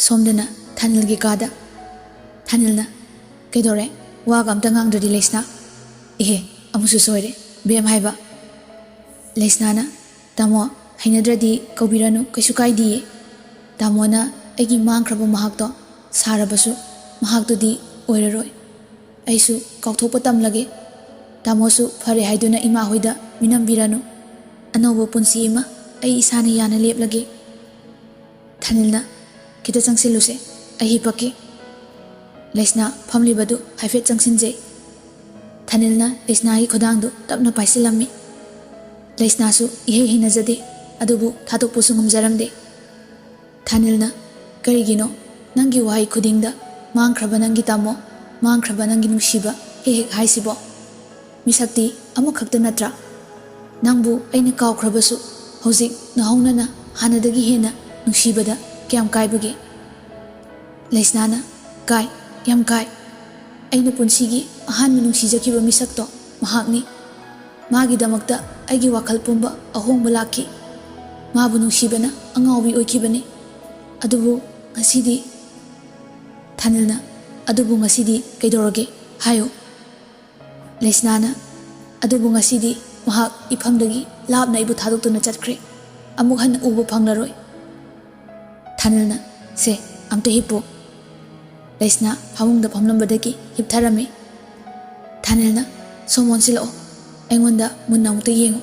Somdana Thanilgi kada Thanilna Kaidore Waga amta ngangdradi Leisna Ihe amusu soire Bem haiba Leisnana Tamo hainadradi kaubiranu kaisu kaidi Tamona aigi mangkraba mahakto sarabasu mahaktodi oiraroi aisu kauthopa tamlage Tamosu fare haiduna ima hoida minambiranu anobo punsi ima ai isana yana leplage Thanilna kita changsiluse ai hipake Leisna family badu haifet changsinje Thanilna Leisna hi khodangdu tapna paisilami Leisna su ihe hinajade adubu thatokpu sungumjaramde Thanilna karigino nangi wahai khudingda mangkraba nangi tamo mangkraba nangi nungsiba he haisibo misakti amukhakta natra nangbu aina kawkhrabasu hojik nahaunana hanadagi hena nungsibada kyam kaibage Leisnana kai yam kai aina punsigi ahan nungsijakiba misakto mahakni magi damakta aigi wakhal pumba ahongba lakhi mabu nungsibana angawbi oikibani adubu ngasidi Thanilna adubu ngasidi kaidorage hayo Leisnana adubu ngasidi mahak ifamdagi labna ibu thadoktuna chatkre amuk han ubu phanglaroi Thanilna se amta hipo Leisna hamungda phamlambadagi hiptharame Thanilna somon silo aingonda munna mukta yengo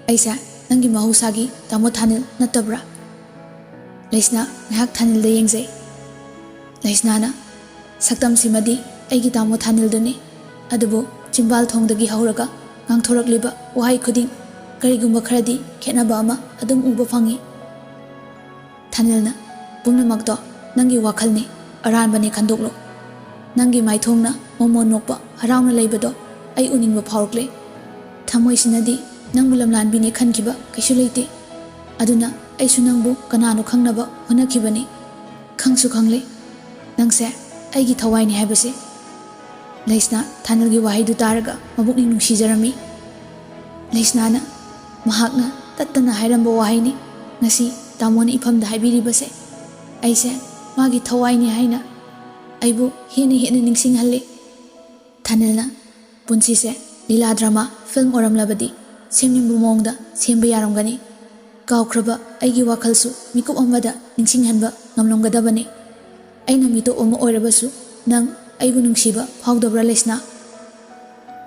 aisa nangi mahusagi tamo Thanil natabra Leisna ngahak Thanil da yengzai Leisnana saktam simadi aigi tamo Thanil duni adubu chimbal thongdagi hauraga ngangthorakliba wahai khuding karigumba kharadi khenaba ama adum uba phangi Thanilna pumnamakto nangi wakhalni aranbani khandoklo nangi maithongna momon nokpa harauna leibado ai uningba phawrkle thamoi sinadi nangbu lamlanbini khankiba kaisu leite aduna aisu nangbu kanano khangnaba honakhibani khangsu khangle nangse aigi thawaini haibase Leisna Thanilgi wahaidu taraga mabukni nungsijarami Leisnana mahakna tattana hairamba wahaini ngasi tamona ifamda haibiribase aise magi thawaini haina aibu hene ningsinghalle Thanilna punsise lila drama film oramlabadi semnimbu mongda semba yaramgani kawkraba aigi wakhalsu mikup amada ningsinghanba ngamlomgadabani aina mito oma oirabasu nang aibu nungsiba phawdabra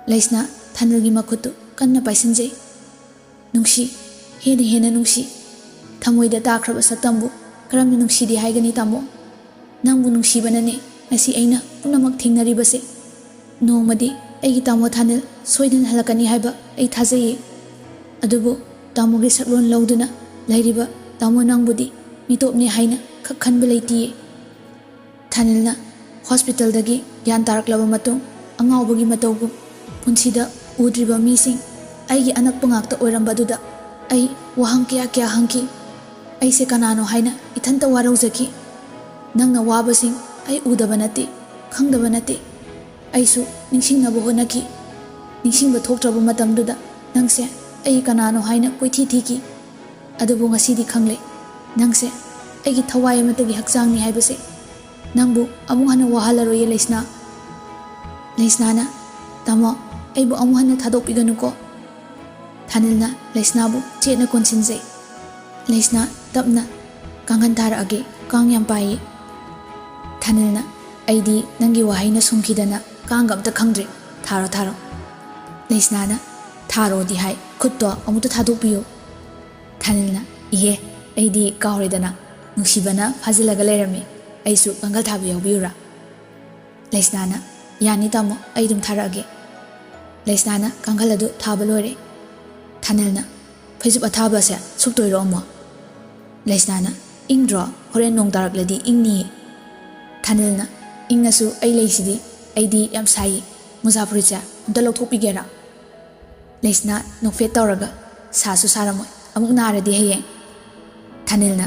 Leisna Thanilgi makhutu kanna paisinjai nungsi hena nungsi thamoida takraba saktambu karamna nungsidi haigani tamo nangbu nungsibanane ngasi aina punamak thingnaribase nongmadi aigi tamo Thanil soidan halakani haiba ai thajaye adubu tamogi saklon lauduna lairiba tamo nangbudi mitopni haina khakhanba leitiye Thanilna hospital dagi yan taraklaba matung angawbagi matawgu punsida udriba mising aigi anakpa ngakta oirambaduda ai wahang kya hangki aise kanano haina ithanta waraujaki nangna wabasing ai udaba nate khangdaba nate aisu ningsingnaba honaki ningsingba thoktraba matamduda nangse ai kanano haina koithi thiki adubu ngasidi khangle nangse aigi thawai amatagi hakchangni haibase nangbu amu hana wahalaroye Leisnana tamo aibu amu hana thadokpiganuko Thanilna Leisnabu chena konsinjai Leisna tapna kangan tharage kang yam pai Thanilna aidi nangi wahaina sumkhidana kangam ta khangdre tharo Leisnana tharo di hai khutto amuta thadokpiyo Thanilna iye aidi kawredana nungsibana phajilaga leirame aisu kangal thabi yawbiura Leisnana yani tamo aidum tharage Leisnana kangal adu thaba loire Thanilna phaijup athaba se suktoiro amo Leisnana ingdro horen nong tarakladi ingni Thanilna ingnasu ai leisidi aidi yam sai muzafurcha amta lokthopigera Leisna nokfet tawraga sasu saramoy amuk naradi hayeng Thanilna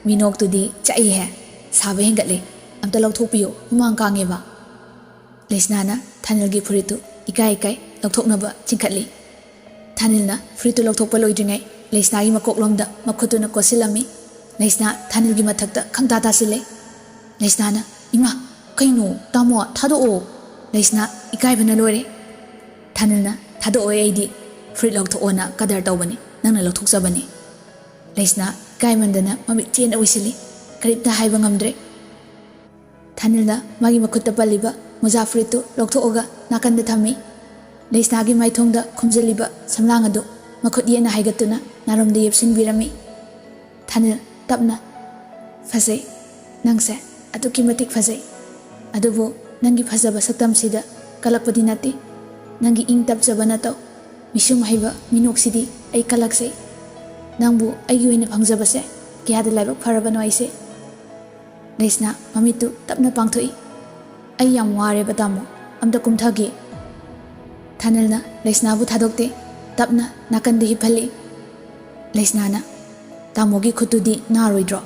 minok tudi chai he sabe hengatle amta lokthoppiyo humang kangeba Leisnana Thanilgi furitu ikai lokthoknaba chingkhatli Thanilna furitu lokthokpa loidringai Leisnagi makoklomda makhutuna kosilami Leisna Thanilgi mathakta khangta tasile ꯂꯩꯁꯅꯥꯅ ꯏꯃꯥ ꯀꯩꯅꯣ ꯇꯥꯃꯣ ꯊꯥꯗꯣꯛꯑꯣ ꯂꯩꯁꯅꯥ ꯏꯀꯥꯏꯕꯅ ꯂꯣꯏꯔꯦ ꯊꯥꯅꯤꯜꯅ ꯊꯥꯗꯣꯛꯑꯣꯏ ꯑꯩꯗꯤ ꯐꯨꯔꯤꯠ ꯂꯧꯊꯣꯛꯑꯣꯅ ꯀꯗꯔ ꯇꯧꯕꯅꯤ ꯅꯪꯅ ꯂꯧꯊꯣꯛꯆꯕꯅꯤ ꯂꯩꯁꯅꯥ ꯏꯀꯥꯏꯃꯟꯗꯅ ꯃꯃꯤꯠ ꯆꯦꯅ ꯎꯏꯁꯤꯜꯂꯤ ꯀꯔꯤꯝꯇ ꯍꯥꯏꯕ ꯉꯝꯗ꯭ꯔꯦ ꯊꯥꯅꯤꯜꯅ ꯃꯥꯒꯤ ꯃꯈꯨꯠꯇ ꯄꯜꯂꯤꯕ ꯃꯣꯖꯥ ꯐꯨꯔꯤꯠꯇꯨ ꯂꯧꯊꯣꯛꯑꯒ ꯅꯥꯀꯟꯗ ꯊꯝꯃꯤ ꯂꯩꯁꯅꯥꯒꯤ ꯃꯥꯏꯊꯣꯡꯗ ꯈꯨꯝꯖꯤꯜꯂꯤꯕ ꯁꯝꯂꯥꯡ ꯑꯗꯨ ꯃꯈꯨꯠ ꯌꯦꯠꯅ ꯍꯥꯏꯒꯠꯇꯨꯅ ꯅꯥꯔꯣꯝꯗ ꯌꯦꯞꯁꯤꯟꯕꯤꯔꯝꯃꯤ ꯊꯥꯅꯤꯜ ꯇꯞꯅ ꯐꯖꯩ ꯅꯪꯁꯦ ꯑꯗꯨꯛꯀꯤ ꯃꯇꯤꯛ ꯐꯖꯩ ꯑꯗꯨꯕꯨ ꯅꯪꯒꯤ ꯐꯖꯕ ꯁꯛꯇꯝꯁꯤꯗ ꯀꯜꯂꯛꯄꯗꯤ ꯅꯠꯇꯦ ꯅꯪꯒꯤ ꯏꯪ ꯇꯞꯆꯕ ꯅꯇꯧ ꯃꯤꯁꯨꯝ ꯍꯩꯕ ꯃꯤꯅꯣꯛꯁꯤꯗꯤ ꯑꯩ ꯀꯜꯂꯛꯆꯩ ꯅꯪꯕꯨ ꯑꯩꯒꯤ ꯑꯣꯏꯅ ꯐꯪꯖꯕꯁꯦ ꯀꯌꯥꯗ ꯂꯥꯏꯕꯛ ꯐꯔꯕꯅꯣ ꯑꯩꯁꯦ ꯂꯩꯁꯅꯥ ꯃꯃꯤꯠꯇꯨ ꯇꯞꯅ ꯄꯥꯡꯊꯣꯛꯏ ꯑꯩ ꯌꯥꯝ ꯋꯥꯔꯦꯕ ꯇꯥꯃꯣ ꯑꯝꯇ ꯀꯨꯝꯊꯒꯦ ꯊꯥꯅꯤꯜꯅ ꯂꯩꯁꯅꯥꯕꯨ ꯊꯥꯗꯣꯛꯇꯦ ꯇꯞꯅ ꯅꯥꯀꯟꯗ ꯍꯤꯞꯍꯜꯂꯤ ꯂꯩꯁꯅꯥꯅ ꯇꯥꯃꯣꯒꯤ ꯈꯨꯠꯇꯨꯗꯤ ꯅꯥꯔꯣꯏꯗ꯭ꯔꯣ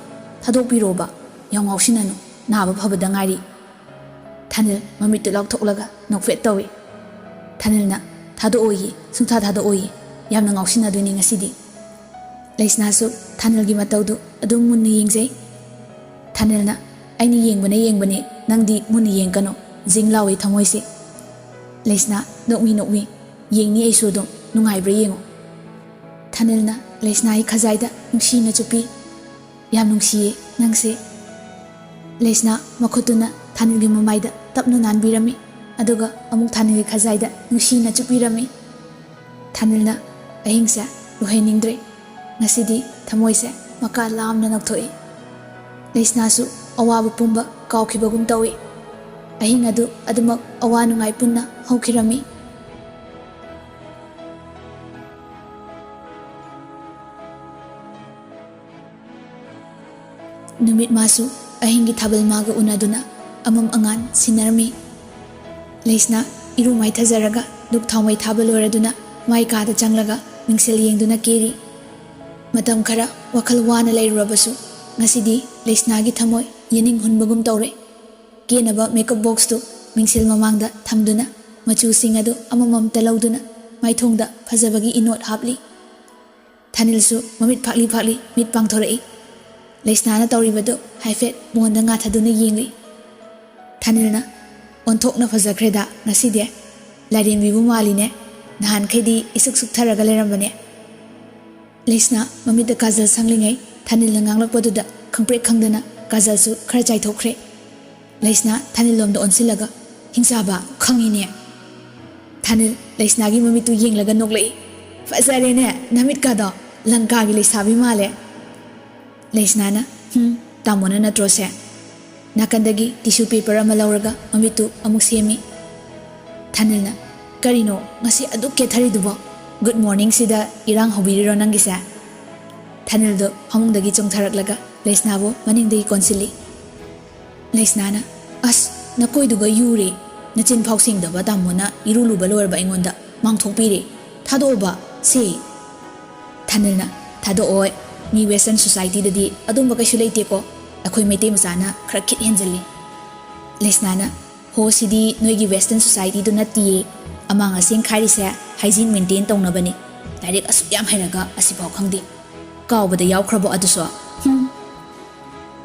ꯊꯥꯗꯣꯛꯄꯤꯔꯣꯕ ꯌꯥꯝ ꯉꯥꯎꯁꯤꯟꯅꯅꯨ ꯅꯥꯕ ꯐꯕꯗ ꯉꯥꯏꯔꯤ ꯊꯥꯅꯤꯜ ꯃꯃꯤꯠꯇꯨ ꯂꯥꯎꯊꯣꯛꯂꯒ ꯅꯣꯛꯐꯦꯠ ꯇꯧꯏ ꯊꯥꯅꯤꯜꯅ ꯊꯥꯗꯣꯛꯑꯣꯏꯌꯦ ꯁꯨꯡꯊꯥ ꯊꯥꯗꯣꯛꯑꯣꯏꯌꯦ ꯌꯥꯝꯅ ꯉꯥꯎꯁꯤꯟꯅꯗꯣꯏꯅꯤ ꯉꯁꯤꯗꯤ ꯂꯩꯁꯅꯥꯁꯨ ꯊꯥꯅꯤꯜꯒꯤ ꯃꯇꯧꯗꯨ ꯑꯗꯨꯝ ꯃꯨꯟꯅ ꯌꯦꯡꯖꯩ ꯊꯥꯅꯤꯜꯅ ꯑꯩꯅ ꯌꯦꯡꯕꯅꯦ ꯅꯪꯗꯤ ꯃꯨꯟꯅ ꯌꯦꯡꯒꯅꯨ ꯖꯤꯡ ꯂꯥꯎꯏ ꯊꯃꯣꯏꯁꯤ ꯂꯩꯁꯅꯥ ꯅꯣꯛꯃꯤ ꯌꯦꯡꯅꯤ ꯑꯩꯁꯨ ꯑꯗꯨꯝ ꯅꯨꯡꯉꯥꯏꯕ꯭ꯔꯥ ꯌꯦꯡꯉꯣ ꯊꯥꯅꯤꯜꯅ ꯂꯩꯁꯅꯥꯒꯤ ꯈꯖꯥꯏꯗ ꯅꯨꯡꯁꯤꯅ ꯆꯨꯞꯄꯤ ꯌꯥꯝ ꯅꯨꯡꯁꯤꯌꯦ ꯅꯪꯁꯦ ꯂꯩꯁꯅꯥ ꯃꯈꯨꯠꯇꯨꯅ ꯊꯥꯅꯤꯜꯒꯤ ꯃꯃꯥꯏꯗ ꯇꯞꯅ ꯅꯥꯟꯕꯤꯔꯝꯃꯤ ꯑꯗꯨꯒ ꯑꯃꯨꯛ ꯊꯥꯅꯤꯜꯒꯤ ꯈꯖꯥꯏꯗ ꯅꯨꯡꯁꯤꯅ ꯆꯨꯞꯄꯤꯔꯝꯃꯤ ꯊꯥꯅꯤꯜꯅ ꯑꯍꯤꯡꯁꯦ ꯂꯣꯏꯍꯟꯅꯤꯡꯗ꯭ꯔꯦ ꯉꯁꯤꯗꯤ ꯊꯃꯣꯏꯁꯦ ꯃꯀꯥ ꯂꯥꯝꯅ ꯅꯧꯊꯣꯛꯏ ꯂꯩꯁꯅꯥꯁꯨ ꯑꯋꯥꯕ ꯄꯨꯝꯕ ꯀꯥꯎꯈꯤꯕꯒꯨꯝ ꯇꯧꯏ ꯑꯍꯤꯡ ꯑꯗꯨ ꯑꯗꯨꯃꯛ ꯑꯋꯥ ꯅꯨꯡꯉꯥꯏ ꯄꯨꯟꯅ ꯍꯧꯈꯤꯔꯝꯃꯤ ꯅꯨꯃꯤꯠ ꯃꯥꯁꯨ ꯑꯍꯤꯡꯒꯤ ꯊꯥꯕꯜ ꯃꯥꯒ ꯎꯅꯗꯨꯅ ꯑꯃꯝ ꯑꯉꯥꯟ ꯁꯤꯟꯅꯔꯝꯃꯤ ꯂꯩꯁꯅꯥ ꯏꯔꯨ ꯃꯥꯏꯊꯖꯔꯒ ꯗꯨꯛ ꯊꯥꯎꯃꯩ ꯊꯥꯕ ꯂꯣꯏꯔꯗꯨꯅ ꯃꯥꯏ ꯀꯥꯗ ꯆꯪꯂꯒ ꯃꯤꯡꯁꯦꯜ ꯌꯦꯡꯗꯨꯅ ꯀꯦꯔꯤ ꯃꯇꯝ ꯈꯔ ꯋꯥꯈꯜ ꯋꯥꯅ ꯂꯩꯔꯨꯔꯕꯁꯨ ꯉꯁꯤꯗꯤ ꯂꯩꯁꯅꯥꯒꯤ ꯊꯃꯣꯏ ꯌꯦꯅꯤꯡ ꯍꯨꯟꯕꯒꯨꯝ ꯇꯧꯔꯦ ꯀꯦꯅꯕ ꯃꯦꯀꯞ ꯕꯣꯛꯁꯇꯨ ꯃꯤꯡꯁꯦꯜ ꯃꯃꯥꯡꯗ ꯊꯝꯗꯨꯅ ꯃꯆꯨꯁꯤꯡ ꯑꯗꯨ ꯑꯃꯃꯝꯇ ꯂꯧꯗꯨꯅ ꯃꯥꯏꯊꯣꯡꯗ ꯐꯖꯕꯒꯤ ꯏꯅꯣꯠ ꯍꯥꯞꯂꯤ ꯊꯥꯅꯤꯜꯁꯨ ꯃꯃꯤꯠ ꯐꯥꯛꯂꯤ ꯃꯤꯠ ꯄꯥꯡꯊꯣꯔꯛꯏ ꯂꯩꯁꯅꯥꯅ ꯇꯧꯔꯤꯕꯗꯨ ꯍꯥꯏꯐꯦꯠ ꯃꯉꯣꯟꯗ ꯉꯥꯊꯗꯨꯅ ꯌꯦꯡꯂꯤ ꯊꯥꯅꯤꯜꯅ ꯑꯣꯟꯊꯣꯛꯅ ꯐꯖꯈ꯭ꯔꯦꯗ ꯉꯁꯤꯗꯤ ꯂꯥꯏꯔꯦꯝꯕꯤꯕꯨ ꯃꯥꯜꯂꯤꯅꯦ ꯅꯍꯥꯟꯈꯩꯗꯤ ꯏꯁꯨꯛ ꯁꯨꯛꯊꯔꯒ ꯂꯩꯔꯝꯕꯅꯦ ꯂꯩꯁꯅꯥ ꯃꯃꯤꯠꯇ ꯀꯥꯖꯜ ꯁꯪꯂꯤꯉꯩ ꯊꯥꯅꯤꯜꯅ ꯉꯥꯡꯂꯛꯄꯗꯨꯗ ꯈꯪꯄ꯭ꯔꯦꯛ ꯈꯪꯗꯅ ꯀꯥꯖꯜꯁꯨ ꯈꯔ ꯆꯥꯏꯊꯣꯛꯈ꯭ꯔꯦ ꯂꯩꯁꯅꯥ ꯊꯥꯅꯤꯜꯂꯣꯝꯗ ꯑꯣꯟꯁꯤꯜꯂꯒ ꯍꯤꯡꯆꯥꯕ ꯈꯪꯉꯤꯅꯦ ꯊꯥꯅꯤꯜ ꯂꯩꯁꯅꯥꯒꯤ ꯃꯃꯤꯠꯇꯨ ꯌꯦꯡꯂꯒ ꯅꯣꯛꯂꯛꯏ ꯐꯖꯔꯦꯅꯦ ꯅꯃꯤꯠꯀꯥꯗꯣ ꯂꯪꯀꯥꯒꯤ ꯂꯩꯁꯥꯕꯤ ꯃꯥꯜꯂꯦ ꯂꯩꯁꯅꯥꯅ ꯇꯥꯃꯣꯅ ꯅꯠꯇ꯭ꯔꯣꯁꯦ ꯅꯥꯀꯟꯗꯒꯤ ꯇꯤꯁꯨ ꯄꯦꯄꯔ ꯑꯃ ꯂꯧꯔꯒ ꯃꯃꯤꯠꯇꯨ ꯑꯃꯨꯛ ꯁꯦꯝꯃꯤ ꯊꯥꯅꯤꯜꯅ ꯀꯔꯤꯅꯣ ꯉꯁꯤ ꯑꯗꯨꯛ ꯀꯦꯊꯔꯤꯗꯨꯕꯣ ꯒꯨꯗ ꯃꯣꯔꯅꯤꯡꯁꯤꯗ ꯏꯔꯥꯡ ꯍꯧꯕꯤꯔꯤꯔꯣ ꯅꯪꯒꯤꯁꯦ ꯊꯥꯅꯤꯜꯗꯣ ꯐꯃꯨꯡꯗꯒꯤ ꯆꯣꯡꯊꯔꯛꯂꯒ ꯂꯩꯁꯅꯥꯕꯨ ꯃꯅꯤꯡꯗꯒꯤ ꯀꯣꯟꯁꯤꯜꯂꯤ ꯂꯩꯁꯅꯥꯅ ꯑꯁ ꯅꯀꯣꯏꯗꯨꯒ ꯌꯨꯔꯦ ꯅꯆꯤꯟ ꯐꯥꯎ ꯁꯦꯡꯗꯕ ꯇꯥꯃꯣꯅ ꯏꯔꯨ ꯂꯨꯕ ꯂꯣꯏꯔꯕ ꯑꯩꯉꯣꯟꯗ ꯃꯥꯡꯊꯣꯛꯄꯤꯔꯦ ꯊꯥꯗꯣꯛꯑꯣꯕ ꯁꯦ ꯊꯥꯅꯤꯜꯅ ꯊꯥꯗꯣꯛꯑꯣꯏ ꯃꯤ ꯋꯦꯁꯇꯔꯟ ꯁꯣꯁꯥꯏꯇꯤꯗꯗꯤ ꯑꯗꯨꯝꯕ ꯀꯩꯁꯨ ꯂꯩꯇꯦꯀꯣ ꯑꯩꯈꯣꯏ ꯃꯩꯇꯩ ꯃꯆꯥꯅ ꯈꯔ ꯈꯤꯠ ꯍꯦꯟꯖꯜꯂꯤ ꯂꯩꯁꯅꯥꯅ ꯍꯣ ꯁꯤꯗꯤ ꯅꯣꯏꯒꯤ ꯋꯦꯁꯇꯔꯟ ꯁꯣꯁꯥꯏꯇꯤꯗꯨ ꯅꯠꯇꯤꯌꯦ ꯑꯃꯥꯡ ꯑꯁꯦꯡ ꯈꯥꯏꯔꯤꯁꯦ ꯍꯥꯏꯖꯤꯟ ꯃꯦꯟꯇꯦꯟ ꯇꯧꯅꯕꯅꯤ ꯂꯥꯏꯔꯤꯛ ꯑꯁꯨꯛ ꯌꯥꯝ ꯍꯩꯔꯒ ꯑꯁꯤꯐꯥꯎ ꯈꯪꯗꯦ ꯀꯥꯎꯕꯗ ꯌꯥꯎꯈ꯭ꯔꯕꯣ ꯑꯗꯨꯁꯨ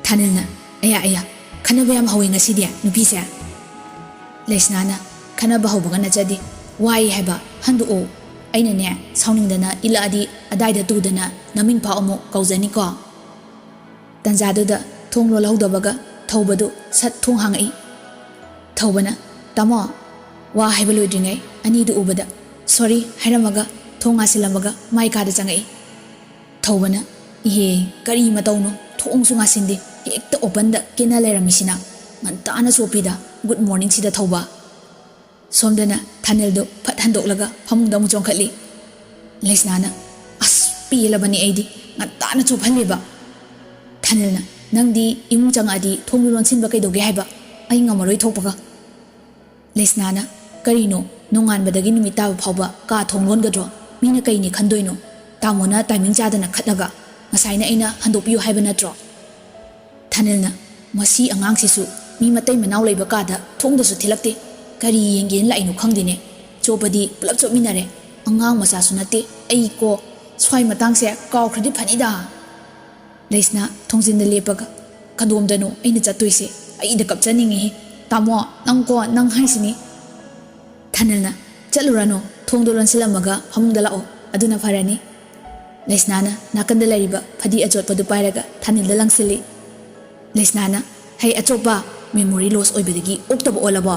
ꯊꯥꯅꯤꯜꯅ ꯑꯌꯥ ꯈꯟꯅꯕ ꯌꯥꯝ ꯍꯧꯋꯦ ꯉꯁꯤꯗꯤ ꯅꯨꯄꯤꯁꯦ ꯂꯩꯁꯅꯥꯅ ꯈꯟꯅꯕ ꯍꯧꯕꯒ ꯅꯠꯆꯗꯦ ꯋꯥꯏ ꯍꯥꯏꯕ ꯍꯟꯗꯣꯛꯑꯣ ꯑꯩꯅꯅꯦ ꯁꯥꯎꯅꯤꯡꯗꯅ ꯏꯜꯂꯛꯑꯗꯤ ꯑꯗꯥꯏꯗ ꯇꯨꯗꯅ ꯅꯃꯤꯡ ꯐꯥꯎ ꯑꯃꯨꯛ ꯀꯧꯖꯅꯤꯀꯣ ꯇꯟꯖꯥꯗꯨꯗ ꯊꯣꯡ ꯂꯣꯜꯍꯧꯗꯕꯒ ꯊꯧꯕꯗꯨ ꯁꯠ ꯊꯣꯡ ꯍꯥꯡꯉꯛꯏ ꯊꯧꯕꯅ ꯇꯥꯃꯣ ꯋꯥ ꯍꯥꯏꯕ ꯂꯣꯏꯗ꯭ꯔꯤꯉꯩ ꯑꯅꯤꯗꯨ ꯎꯕꯗ ꯁꯣꯔꯤ ꯍꯥꯏꯔꯝꯃꯒ ꯊꯣꯡ ꯉꯥꯁꯤꯜꯂꯝꯃꯒ ꯃꯥꯏ ꯀꯥꯗ ꯆꯪꯉꯛꯏ ꯊꯧꯕꯅ ꯏꯍꯦ ꯀꯔꯤ ꯃꯇꯧꯅꯣ ꯊꯣꯡꯁꯨ ꯉꯥꯁꯤꯟꯗꯦ ꯍꯦꯛꯇ ꯑꯣꯄꯟꯗ ꯀꯦꯟꯅ ꯂꯩꯔꯝꯃꯤꯁꯤꯅ ꯉꯟꯇꯥꯅ ꯆꯣꯞꯄꯤꯗ ꯒꯨꯗ ꯃꯣꯔꯅꯤꯡꯁꯤꯗ ꯊꯧꯕ ꯁꯣꯝꯗꯅ ꯊꯥꯅꯤꯜꯗꯨ ꯐꯠ ꯍꯟꯗꯣꯛꯂꯒ ꯐꯃꯨꯡꯗ ꯑꯃꯨꯛ ꯆꯣꯡꯈꯠꯂꯤ ꯂꯩꯁꯅꯥꯅ ꯑꯁ ꯄꯦꯜꯂꯕꯅꯤ ꯑꯩꯗꯤ ꯉꯟꯇꯥꯅ ꯆꯣꯞꯍꯜꯂꯤꯕ ꯊꯥꯅꯤꯜꯅ ꯅꯪꯗꯤ ꯏꯃꯨꯡ ꯆꯪꯉꯛꯑꯗꯤ ꯊꯣꯡꯗꯨ ꯂꯣꯟꯁꯤꯟꯕ ꯀꯩꯗꯧꯒꯦ ꯍꯥꯏꯕ ꯑꯩ ꯉꯝꯃꯔꯣꯏ ꯊꯣꯛꯄꯒ ꯂꯩꯁꯅꯥꯅ ꯀꯔꯤꯅꯣ ꯅꯣꯡꯉꯥꯟꯕꯗꯒꯤ ꯅꯨꯃꯤꯠ ꯇꯥꯕ ꯐꯥꯎꯕ ꯀꯥ ꯊꯣꯡ ꯂꯣꯟꯒꯗ꯭ꯔꯣ ꯃꯤꯅ ꯀꯩꯅꯤ ꯈꯟꯗꯣꯏꯅꯣ ꯇꯥꯃꯣꯅ ꯇꯥꯏꯃꯤꯡ ꯆꯥꯗꯅ ꯈꯠꯂꯒ ꯉꯁꯥꯏꯅ ꯑꯩꯅ ꯍꯟꯗꯣꯛꯄꯤꯌꯨ ꯍꯥꯏꯕ ꯅꯠꯇ꯭ꯔꯣ ꯊꯥꯅꯤꯜꯅ ꯃꯁꯤ ꯑꯉꯥꯡꯁꯤꯁꯨ ꯃꯤ ꯃꯇꯩ ꯃꯅꯥꯎ ꯂꯩꯕ ꯀꯥꯗ ꯊꯣꯡꯗꯁꯨ ꯊꯤꯜꯂꯛꯇꯦ ꯀꯔꯤ ꯌꯦꯡꯒꯦꯅ ꯂꯥꯛꯏꯅꯣ ꯈꯪꯗꯦꯅꯦ ꯆꯣꯞꯄꯗꯤ ꯄꯨꯂꯞ ꯆꯣꯞꯃꯤꯟꯅꯔꯦ ꯑꯉꯥꯡ ꯃꯆꯥꯁꯨ ꯅꯠꯇꯦ ꯑꯩ ꯀꯣ ꯁ꯭ꯋꯥꯏ ꯃꯇꯥꯡꯁꯦ ꯀꯥꯎꯈ꯭ꯔꯗꯤ ꯐꯅꯤꯗ ꯂꯩꯁꯅꯥ ꯊꯣꯡꯖꯤꯟꯗ ꯂꯦꯞꯄꯒ ꯀꯗꯣꯝꯗꯅꯣ ꯑꯩꯅ ꯆꯠꯇꯣꯏꯁꯦ ꯑꯩꯗ ꯀꯞꯆꯅꯤꯡꯉꯤ ꯇꯥꯃꯣ ꯅꯪꯀꯣ ꯅꯪ ꯍꯥꯏꯁꯤꯅꯤ ꯊꯥꯅꯤꯜꯅ ꯆꯠꯂꯨꯔꯅꯣ ꯊꯣꯡꯗꯣ ꯂꯣꯟꯁꯤꯜꯂꯝꯃꯒ ꯐꯃꯨꯡꯗ ꯂꯥꯛꯑꯣ ꯑꯗꯨꯅ ꯐꯔꯅꯤ ꯂꯩꯁꯅꯥꯅ ꯅꯥꯀꯟꯗ ꯂꯩꯔꯤꯕ ꯐꯗꯤ ꯑꯆꯣꯠꯄꯗꯨ ꯄꯥꯏꯔꯒ ꯊꯥꯅꯤꯜꯗ ꯂꯪꯁꯤꯜꯂꯤ ꯂꯩꯁꯅꯥꯅ ꯍꯩ ꯑꯆꯣꯞꯄ ꯃꯦꯃꯣꯔꯤ ꯂꯣꯁ ꯑꯣꯏꯕꯗꯒꯤ ꯑꯣꯛꯇꯕ ꯑꯣꯜꯂꯕꯣ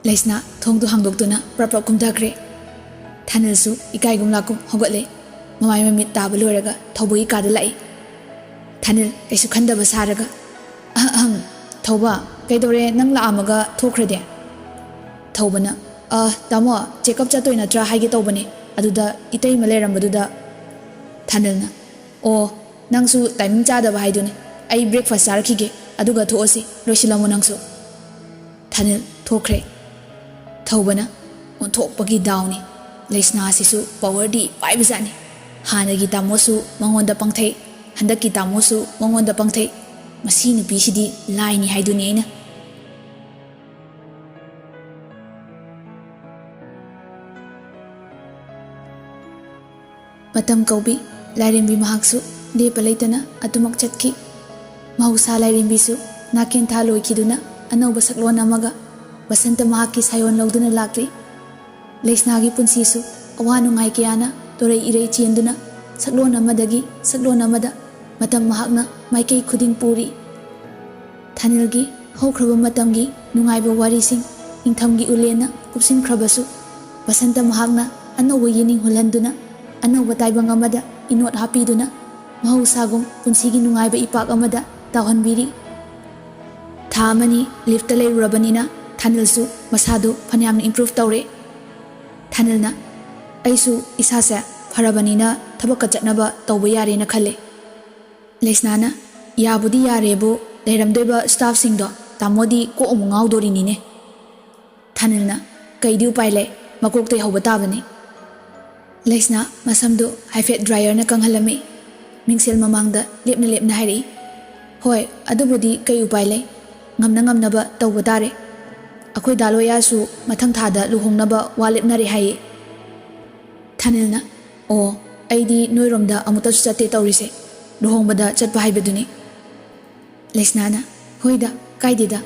ꯂꯩꯁꯅꯥ ꯊꯣꯡꯗꯨ ꯍꯥꯡꯗꯣꯛꯇꯨꯅ ꯄ꯭ꯔꯞ ꯄ꯭ꯔꯞ ꯀꯨꯝꯊꯈ꯭ꯔꯦ ꯊꯥꯅꯤꯜꯁꯨ ꯏꯀꯥꯏꯒꯨꯝ ꯂꯥꯛꯀꯨꯝ ꯍꯧꯒꯠꯂꯦ ꯃꯃꯥꯏ ꯃꯃꯤꯠ ꯇꯥꯕ ꯂꯣꯏꯔꯒ ꯊꯧꯕꯒꯤ ꯀꯥꯗ ꯂꯥꯛꯏ ꯊꯥꯅꯤꯜ ꯀꯩꯁꯨ ꯈꯟꯗꯕ ꯁꯥꯔꯒ ꯑꯍꯝ ꯊꯧꯕ ꯀꯩꯗꯧꯔꯦ ꯅꯪ ꯂꯥꯛꯑꯝꯃꯒ ꯊꯣꯛꯈ꯭ꯔꯗꯤ ꯊꯧꯕꯅ ꯇꯥꯃꯣ ꯆꯦꯛꯑꯞ ꯆꯠꯇꯣꯏ ꯅꯠꯇ꯭ꯔꯥ ꯍꯥꯏꯒꯦ ꯇꯧꯕꯅꯦ ꯑꯗꯨꯗ ꯏꯇꯩꯃ ꯂꯩꯔꯝꯕꯗꯨꯗ ꯊꯥꯅꯤꯜꯅ ꯑꯣ ꯅꯪꯁꯨ ꯇꯥꯏꯃꯤꯡ ꯆꯥꯗꯕ ꯍꯥꯏꯗꯨꯅꯤ ꯑꯩ ꯕ꯭ꯔꯦꯛꯐꯥꯁ ꯆꯥꯔꯛꯈꯤꯒꯦ ꯑꯗꯨꯒ ꯊꯣꯛꯑꯁꯤ ꯂꯣꯏꯁꯤꯜꯂꯝꯃꯣ ꯅꯪꯁꯨ ꯊꯥꯅꯤꯜ ꯊꯣꯛꯈ꯭ꯔꯦ ꯊꯧꯕꯅ ꯑꯣꯟꯊꯣꯛꯄꯒꯤ ꯗꯥꯎꯅꯤ ꯂꯩꯁꯅꯥꯁꯤꯁꯨ ꯄꯋꯥꯔꯗꯤ ꯄꯥꯏꯕꯖꯥꯠꯅꯤ ꯍꯥꯟꯅꯒꯤ ꯇꯥꯃꯣꯁꯨ ꯃꯉꯣꯟꯗ ꯄꯪꯊꯩ ꯍꯟꯗꯛꯀꯤ ꯇꯥꯃꯣꯁꯨ ꯃꯉꯣꯟꯗ ꯄꯪꯊꯩ ꯃꯁꯤ ꯅꯨꯄꯤꯁꯤꯗꯤ ꯂꯥꯏꯅꯤ ꯍꯥꯏꯗꯨꯅꯤ ꯑꯩꯅ ꯃꯇꯝ ꯀꯧꯕꯤ ꯂꯥꯏꯔꯦꯝꯕꯤ ꯃꯍꯥꯛꯁꯨ ꯂꯦꯞꯄ ꯂꯩꯇꯅ ꯑꯗꯨꯃꯛ ꯆꯠꯈꯤ ꯃꯍꯧꯁꯥ ꯂꯥꯏꯔꯦꯝꯕꯤꯁꯨ ꯅꯥꯀꯦꯟ ꯊꯥ ꯂꯣꯏꯈꯤꯗꯨꯅ ꯑꯅꯧꯕ ꯁꯛꯂꯣꯟ ꯑꯃꯒ ꯕꯁꯟꯇ ꯃꯍꯥꯛꯀꯤ ꯁꯥꯌꯣꯟ ꯂꯧꯗꯨꯅ ꯂꯥꯛꯂꯤ ꯂꯩꯁꯅꯥꯒꯤ ꯄꯨꯟꯁꯤꯁꯨ ꯑꯋꯥ ꯅꯨꯡꯉꯥꯏ ꯀꯌꯥꯅ ꯇꯣꯔꯩ ꯏꯔꯩ ꯆꯦꯟꯗꯨꯅ ꯁꯛꯂꯣꯟ ꯑꯃꯗꯒꯤ ꯁꯛꯂꯣꯟ ꯑꯃꯗ ꯃꯇꯝ ꯃꯍꯥꯛꯅ ꯃꯥꯏꯀꯩ ꯈꯨꯗꯤꯡ ꯄꯨꯔꯤ ꯊꯥꯅꯤꯜꯒꯤ ꯍꯧꯈ꯭ꯔꯕ ꯃꯇꯝꯒꯤ ꯅꯨꯡꯉꯥꯏꯕ ꯋꯥꯔꯤꯁꯤꯡ ꯅꯤꯡꯊꯝꯒꯤ ꯎꯂꯦꯟꯅ ꯀꯨꯞꯁꯤꯟꯈ꯭ꯔꯕꯁꯨ ꯕꯁꯟꯇ ꯃꯍꯥꯛꯅ ꯑꯅꯧꯕ ꯌꯦꯅꯤꯡ ꯍꯨꯜꯍꯟꯗꯨꯅ ꯑꯅꯧꯕ ꯇꯥꯏꯕꯪ ꯑꯃꯗ ꯏꯅꯣꯠ ꯍꯥꯞꯄꯤꯗꯨꯅ ꯃꯍꯧꯁꯥꯒꯨꯝ ꯄꯨꯟꯁꯤꯒꯤ ꯅꯨꯡꯉꯥꯏꯕ ꯏꯄꯥꯛ ꯑꯃꯗ ꯇꯥꯎꯍꯟꯕꯤꯔꯤ ꯊꯥ ꯑꯃꯅꯤ ꯂꯤꯐꯇ ꯂꯩꯔꯨꯔꯕꯅꯤꯅ ꯊꯥꯅꯤꯜꯁꯨ ꯃꯁꯥꯗꯨ ꯐꯅꯌꯥꯝꯅ ꯏꯝꯄ꯭ꯔꯨꯚ ꯇꯧꯔꯦ ꯊꯥꯅꯤꯜꯅ ꯑꯩꯁꯨ ꯏꯁꯥꯁꯦ ꯐꯔꯕꯅꯤꯅ ꯊꯕꯛꯀ ꯆꯠꯅꯕ ꯇꯧꯕ ꯌꯥꯔꯦꯅ ꯈꯜꯂꯦ ꯂꯩꯁꯅꯥꯅ ꯌꯥꯕꯨꯗꯤ ꯌꯥꯔꯦꯕꯨ ꯂꯩꯔꯝꯗꯣꯏꯕ ꯁ꯭ꯇꯥꯐꯁꯤꯡꯗꯣ ꯇꯥꯃꯣꯗꯤ ꯀꯣꯛ ꯑꯃꯨꯛ ꯉꯥꯎꯗꯣꯔꯤꯅꯤꯅꯦ ꯊꯥꯅꯤꯜꯅ ꯀꯩꯗꯤ ꯎꯄꯥꯏ ꯂꯩ ꯃꯀꯣꯛꯇꯩ ꯍꯧꯕ ꯇꯥꯕꯅꯤ ꯂꯩꯁꯅꯥ ꯃꯁꯝꯗꯨ ꯍꯥꯏꯐꯦꯠ ꯗ꯭ꯔꯥꯏꯌꯔꯅ ꯀꯪꯍꯜꯂꯝꯃꯤ ꯃꯤꯡꯁꯦꯜ ꯃꯃꯥꯡꯗ ꯂꯦꯞꯅ ꯂꯦꯞꯅ ꯍꯥꯏꯔꯛꯏ ꯍꯣꯏ ꯑꯗꯨꯕꯨꯗꯤ ꯀꯩ ꯎꯄꯥꯏ ꯂꯩ ꯉꯝꯅ ꯉꯝꯅꯕ ꯇꯧꯕ ꯇꯥꯔꯦ ꯑꯩꯈꯣꯏ ꯗꯥꯂꯣꯌꯥꯁꯨ ꯃꯊꯪ ꯊꯥꯗ ꯂꯨꯍꯣꯡꯅꯕ ꯋꯥ ꯂꯦꯞꯅꯔꯦ ꯍꯥꯏꯌꯦ ꯊꯥꯅꯤꯜꯅ ꯑꯣ ꯑꯩꯗꯤ ꯅꯣꯏꯔꯣꯝꯗ ꯑꯃꯨꯛꯇꯁꯨ ꯆꯠꯇꯦ ꯇꯧꯔꯤꯁꯦ ꯂꯨꯍꯣꯡꯕꯗ ꯆꯠꯄ ꯍꯥꯏꯕꯗꯨꯅꯤ ꯂꯩꯁꯅꯥꯅ ꯍꯣꯏꯗ ꯀꯥꯏꯗꯦꯗ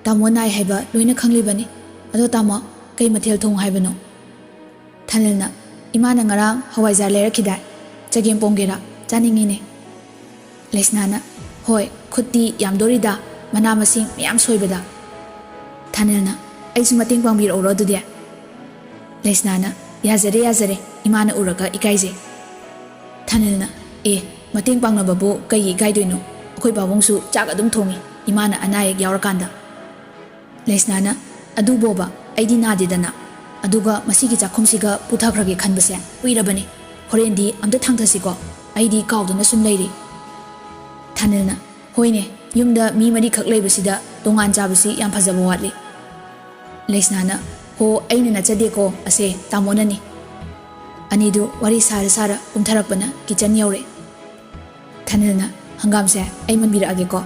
ꯇꯥꯃꯣ ꯅꯥꯏ ꯍꯥꯏꯕ ꯂꯣꯏꯅ ꯈꯪꯂꯤꯕꯅꯤ ꯑꯗꯣ ꯇꯥꯃꯣ ꯀꯩ ꯃꯊꯦꯜ ꯊꯣꯡ ꯍꯥꯏꯕꯅꯣ ꯊꯥꯅꯤꯜꯅ ꯏꯃꯥꯅ ꯉꯔꯥꯡ ꯍꯋꯥꯏꯖꯥꯔ ꯂꯩꯔꯛꯈꯤꯗꯥꯏ ꯆꯒꯦꯝ ꯄꯣꯡꯒꯦꯔꯥ ꯆꯥꯅꯤꯡꯉꯤꯅꯦ ꯂꯩꯁꯅꯥꯅ ꯍꯣꯏ ꯈꯨꯠꯇꯤ ꯌꯥꯝꯗꯣꯔꯤꯗ ꯃꯅꯥ ꯃꯁꯤꯡ ꯃꯌꯥꯝ ꯁꯣꯏꯕꯗ ꯊꯥꯅꯤꯜꯅ ꯑꯩꯁꯨ ꯃꯇꯦꯡ ꯄꯥꯡꯕꯤꯔꯛꯎꯔꯣ ꯑꯗꯨꯗꯤ ꯂꯩꯁꯅꯥꯅ ꯌꯥꯖꯔꯦ ꯌꯥꯖꯔꯦ ꯏꯃꯥꯅ ꯎꯔꯒ ꯏꯀꯥꯏꯖꯩ ꯊꯥꯅꯤꯜꯅ ꯃꯇꯦꯡ ꯄꯥꯡꯅꯕꯕꯨ ꯀꯩꯒꯤ ꯏꯀꯥꯏꯗꯣꯏꯅꯣ ꯑꯩꯈꯣꯏ ꯄꯥꯕꯨꯡꯁꯨ ꯆꯥꯛ ꯑꯗꯨꯝ ꯊꯣꯡꯉꯤ ꯏꯃꯥꯅ ꯑꯅꯥ ꯑꯌꯦꯛ ꯌꯥꯎꯔꯀꯥꯟꯗ ꯂꯩꯁꯅꯥꯅ ꯑꯗꯨꯕꯣꯕ ꯑꯩꯗꯤ ꯅꯥꯗꯦꯗꯅ ꯑꯗꯨꯒ ꯃꯁꯤꯒꯤ ꯆꯥꯛꯈꯨꯝꯁꯤꯒ ꯄꯨꯊꯈ꯭ꯔꯒꯦ ꯈꯟꯕꯁꯦ ꯀꯨꯏꯔꯕꯅꯤ ꯍꯣꯔꯦꯟꯗꯤ ꯑꯝꯇ ꯊꯥꯡꯊꯁꯤꯀꯣ ꯑꯩꯗꯤ ꯀꯥꯎꯗꯨꯅ ꯁꯨꯝ ꯂꯩꯔꯤ ꯊꯥꯅꯤꯜꯅ ꯍꯣꯏꯅꯦ ꯌꯨꯝꯗ ꯃꯤ ꯃꯔꯤꯈꯛ ꯂꯩꯕꯁꯤꯗ ꯇꯣꯉꯥꯟ ꯆꯥꯕꯁꯤ ꯌꯥꯝ ꯐꯖꯕ ꯋꯥꯠꯂꯤ ꯂꯩꯁꯅꯥꯅ ꯍꯣ ꯑꯩꯅ ꯅꯠꯆꯗꯦꯀꯣ ꯑꯁꯦ ꯇꯥꯃꯣꯅꯅꯤ ꯑꯅꯤꯗꯨ ꯋꯥꯔꯤ ꯁꯥꯔ ꯁꯥꯔ ꯀꯨꯝꯊꯔꯛꯄꯅ ꯀꯤꯆꯟ ꯌꯧꯔꯦ ꯊꯥꯅꯤꯜꯅ ꯍꯪꯒꯥꯝꯁꯦ ꯑꯩ ꯃꯟꯕꯤꯔꯛꯑꯒꯦꯀꯣ